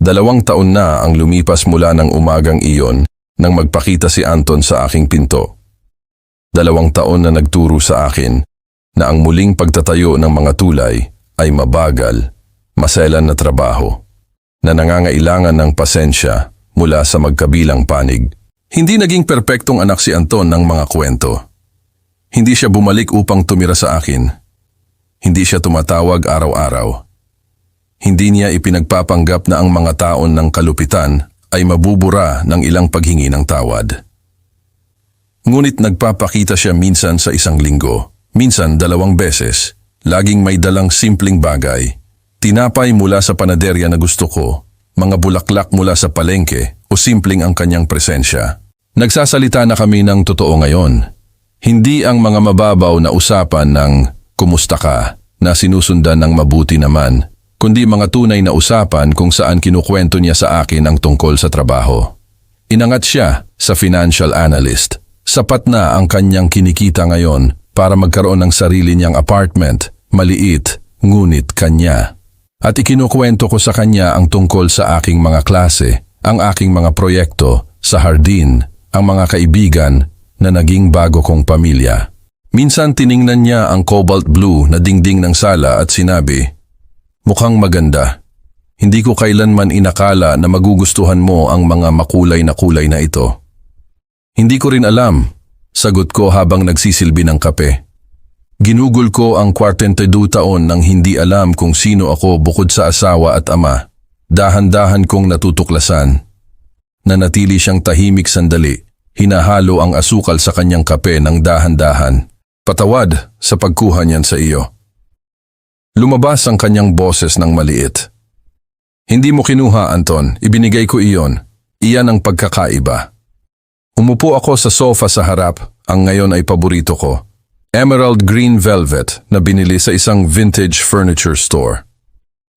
2 taon na ang lumipas mula ng umagang iyon nang magpakita si Anton sa aking pinto. 2 taon na nagturo sa akin na ang muling pagtatayo ng mga tulay ay mabagal, maselan na trabaho, na nangangailangan ng pasensya mula sa magkabilang panig. Hindi naging perpektong anak si Anton ng mga kwento. Hindi siya bumalik upang tumira sa akin. Hindi siya tumatawag araw-araw. Hindi niya ipinagpapanggap na ang mga taon ng kalupitan ay mabubura ng ilang paghingi ng tawad. Ngunit nagpapakita siya minsan sa isang linggo, minsan 2 beses, laging may dalang simpleng bagay. Tinapay mula sa panaderya na gusto ko, mga bulaklak mula sa palengke o simpleng ang kanyang presensya. Nagsasalita na kami ng totoo ngayon. Hindi ang mga mababaw na usapan ng kumusta ka na sinusundan ng mabuti naman, kundi mga tunay na usapan kung saan kinukwento niya sa akin ang tungkol sa trabaho. Inangat siya sa financial analyst. Sapat na ang kanyang kinikita ngayon para magkaroon ng sarili niyang apartment, maliit, ngunit kanya. At ikinukwento ko sa kanya ang tungkol sa aking mga klase, ang aking mga proyekto, sa hardin, ang mga kaibigan na naging bago kong pamilya. Minsan tiningnan niya ang cobalt blue na dingding ng sala at sinabi, "Mukhang maganda. Hindi ko kailanman inakala na magugustuhan mo ang mga makulay na ito." "Hindi ko rin alam," sagot ko habang nagsisilbi ng kape. Ginugol ko ang 42 taon nang hindi alam kung sino ako bukod sa asawa at ama. Dahan-dahan kong natutuklasan. Nanatili siyang tahimik sandali, hinahalo ang asukal sa kanyang kape ng dahan-dahan. "Patawad sa pagkuha niyan sa iyo." Lumabas ang kanyang boses ng maliit. "Hindi mo kinuha, Anton. Ibinigay ko iyon. Iyan ang pagkakaiba." Umupo ako sa sofa sa harap, ang ngayon ay paborito ko. Emerald green velvet na binili sa isang vintage furniture store.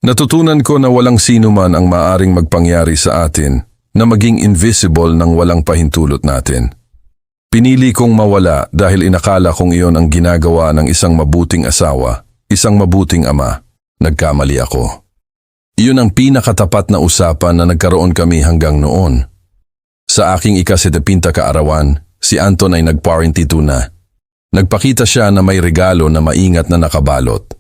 Natutunan ko na walang sino man ang maaring magpangyari sa atin na maging invisible nang walang pahintulot natin. Pinili kong mawala dahil inakala kong iyon ang ginagawa ng isang mabuting asawa, isang mabuting ama. Nagkamali ako. Iyon ang pinakatapat na usapan na nagkaroon kami hanggang noon. Sa aking ika-70 kaarawan, si Anton ay nag-42 na. Nagpakita siya na may regalo na maingat na nakabalot.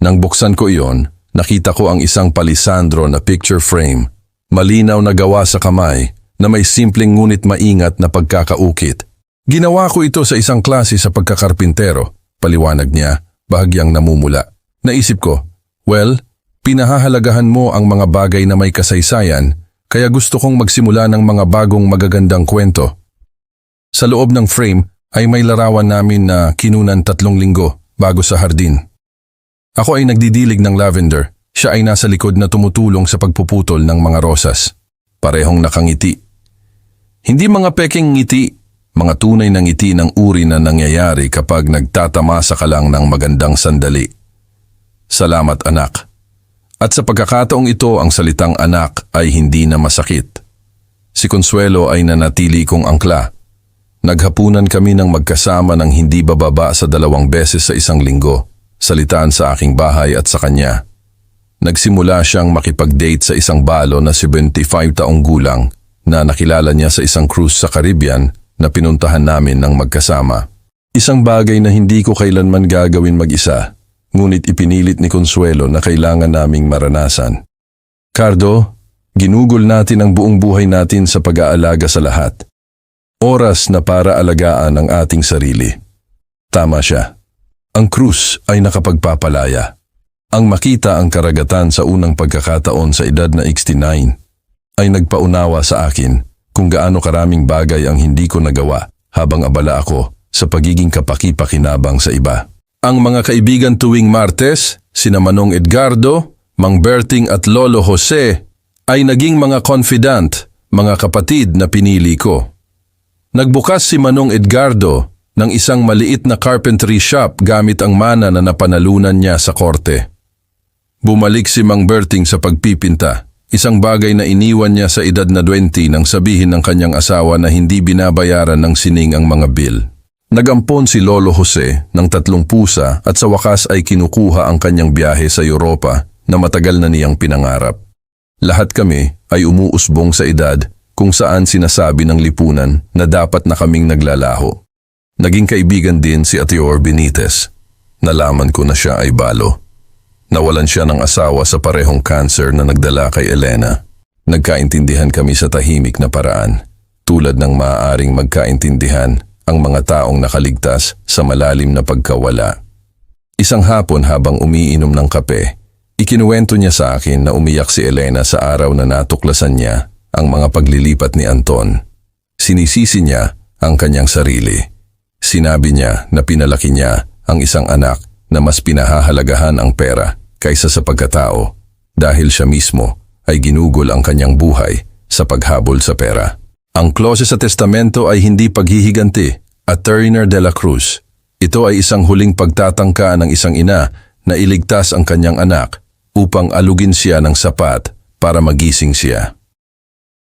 Nang buksan ko iyon, nakita ko ang isang palisandro na picture frame, malinaw na gawa sa kamay na may simpleng ngunit maingat na pagkakaukit. Ginawa ko ito sa isang klase sa pagkakarpintero, paliwanag niya, bahagyang namumula. Naisip ko, well, pinahahalagahan mo ang mga bagay na may kasaysayan, kaya gusto kong magsimula ng mga bagong magagandang kwento. Sa loob ng frame ay may larawan namin na kinunan 3 linggo bago sa hardin. Ako ay nagdidilig ng lavender, siya ay nasa likod na tumutulong sa pagpuputol ng mga rosas. Parehong nakangiti. Hindi mga peking ngiti, mga tunay na ngiti ng uri na nangyayari kapag nagtatamasa ka lang ng magandang sandali. Salamat anak. At sa pagkakataong ito ang salitang anak ay hindi na masakit. Si Consuelo ay nanatili kong angkla. Naghapunan kami ng magkasama ng hindi bababa sa 2 beses sa isang linggo, salitaan sa aking bahay at sa kanya. Nagsimula siyang makipag-date sa isang balo na 75 taong gulang na nakilala niya sa isang cruise sa Caribbean na pinuntahan namin ng magkasama. Isang bagay na hindi ko kailanman gagawin mag-isa, ngunit ipinilit ni Consuelo na kailangan naming maranasan. Cardo, ginugol natin ang buong buhay natin sa pag-aalaga sa lahat. Oras na para alagaan ang ating sarili. Tama siya. Ang cruise ay nakapagpapalaya. Ang makita ang karagatan sa unang pagkakataon sa edad na 69 ay nagpaunawa sa akin kung gaano karaming bagay ang hindi ko nagawa habang abala ako sa pagiging kapaki-pakinabang sa iba. Ang mga kaibigan tuwing Martes, sina Manong Edgardo, Mang Berting at Lolo Jose ay naging mga confidant, mga kapatid na pinili ko. Nagbukas si Manong Edgardo ng isang maliit na carpentry shop gamit ang mana na napanalunan niya sa korte. Bumalik si Mang Berting sa pagpipinta, isang bagay na iniwan niya sa edad na 20 nang sabihin ng kanyang asawa na hindi binabayaran ng sining ang mga bill. Nagampon si Lolo Jose ng 3 pusa at sa wakas ay kinukuha ang kanyang biyahe sa Europa na matagal na niyang pinangarap. Lahat kami ay umuusbong sa edad kung saan sinasabi ng lipunan na dapat na kaming naglalaho. Naging kaibigan din si Atior Benitez. Nalaman ko na siya ay balo. Nawalan siya ng asawa sa parehong cancer na nagdala kay Elena. Nagkaintindihan kami sa tahimik na paraan, tulad ng maaaring magkaintindihan ang mga taong nakaligtas sa malalim na pagkawala. Isang hapon habang umiinom ng kape, ikinuwento niya sa akin na umiyak si Elena sa araw na natuklasan niya ang mga paglilipat ni Anton. Sinisisi niya ang kanyang sarili. Sinabi niya na pinalaki niya ang isang anak na mas pinahahalagahan ang pera kaysa sa pagkatao dahil siya mismo ay ginugol ang kanyang buhay sa paghabol sa pera. Ang klose sa testamento ay hindi paghihiganti at Turner de la Cruz. Ito ay isang huling pagtatangka ng isang ina na iligtas ang kanyang anak upang alugin siya ng sapat para magising siya.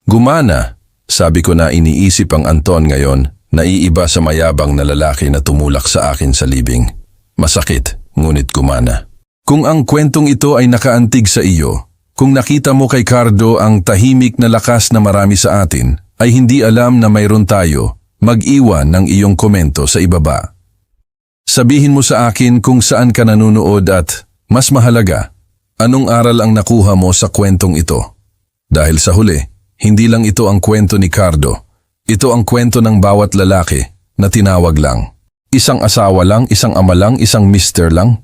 Gumana, sabi ko na iniisip ang Anton ngayon, naiiba sa mayabang na lalaki na tumulak sa akin sa libing. Masakit, ngunit gumana. Kung ang kwentong ito ay nakaantig sa iyo, kung nakita mo kay Cardo ang tahimik na lakas na marami sa atin, ay hindi alam na mayroon tayo, mag-iwan ng iyong komento sa ibaba. Sabihin mo sa akin kung saan ka nanonood at, mas mahalaga, anong aral ang nakuha mo sa kwentong ito. Dahil sa huli, hindi lang ito ang kwento ni Cardo. Ito ang kwento ng bawat lalaki na tinawag lang. Isang asawa lang, isang ama lang, isang mister lang.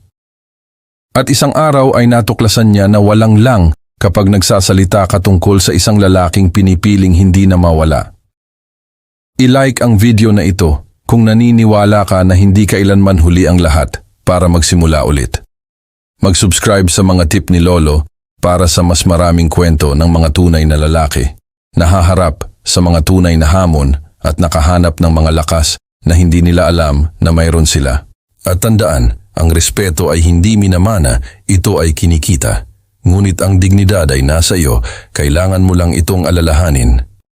At isang araw ay natuklasan niya na walang lang kapag nagsasalita ka tungkol sa isang lalaking pinipiling hindi na mawala. I-like ang video na ito kung naniniwala ka na hindi kailanman huli ang lahat para magsimula ulit. Mag-subscribe sa mga tip ni Lolo para sa mas maraming kwento ng mga tunay na lalaki. Nahaharap sa mga tunay na hamon at nakahanap ng mga lakas na hindi nila alam na mayroon sila. At tandaan, ang respeto ay hindi minamana, ito ay kinikita. Ngunit ang dignidad ay nasa iyo, kailangan mo lang itong alalahanin.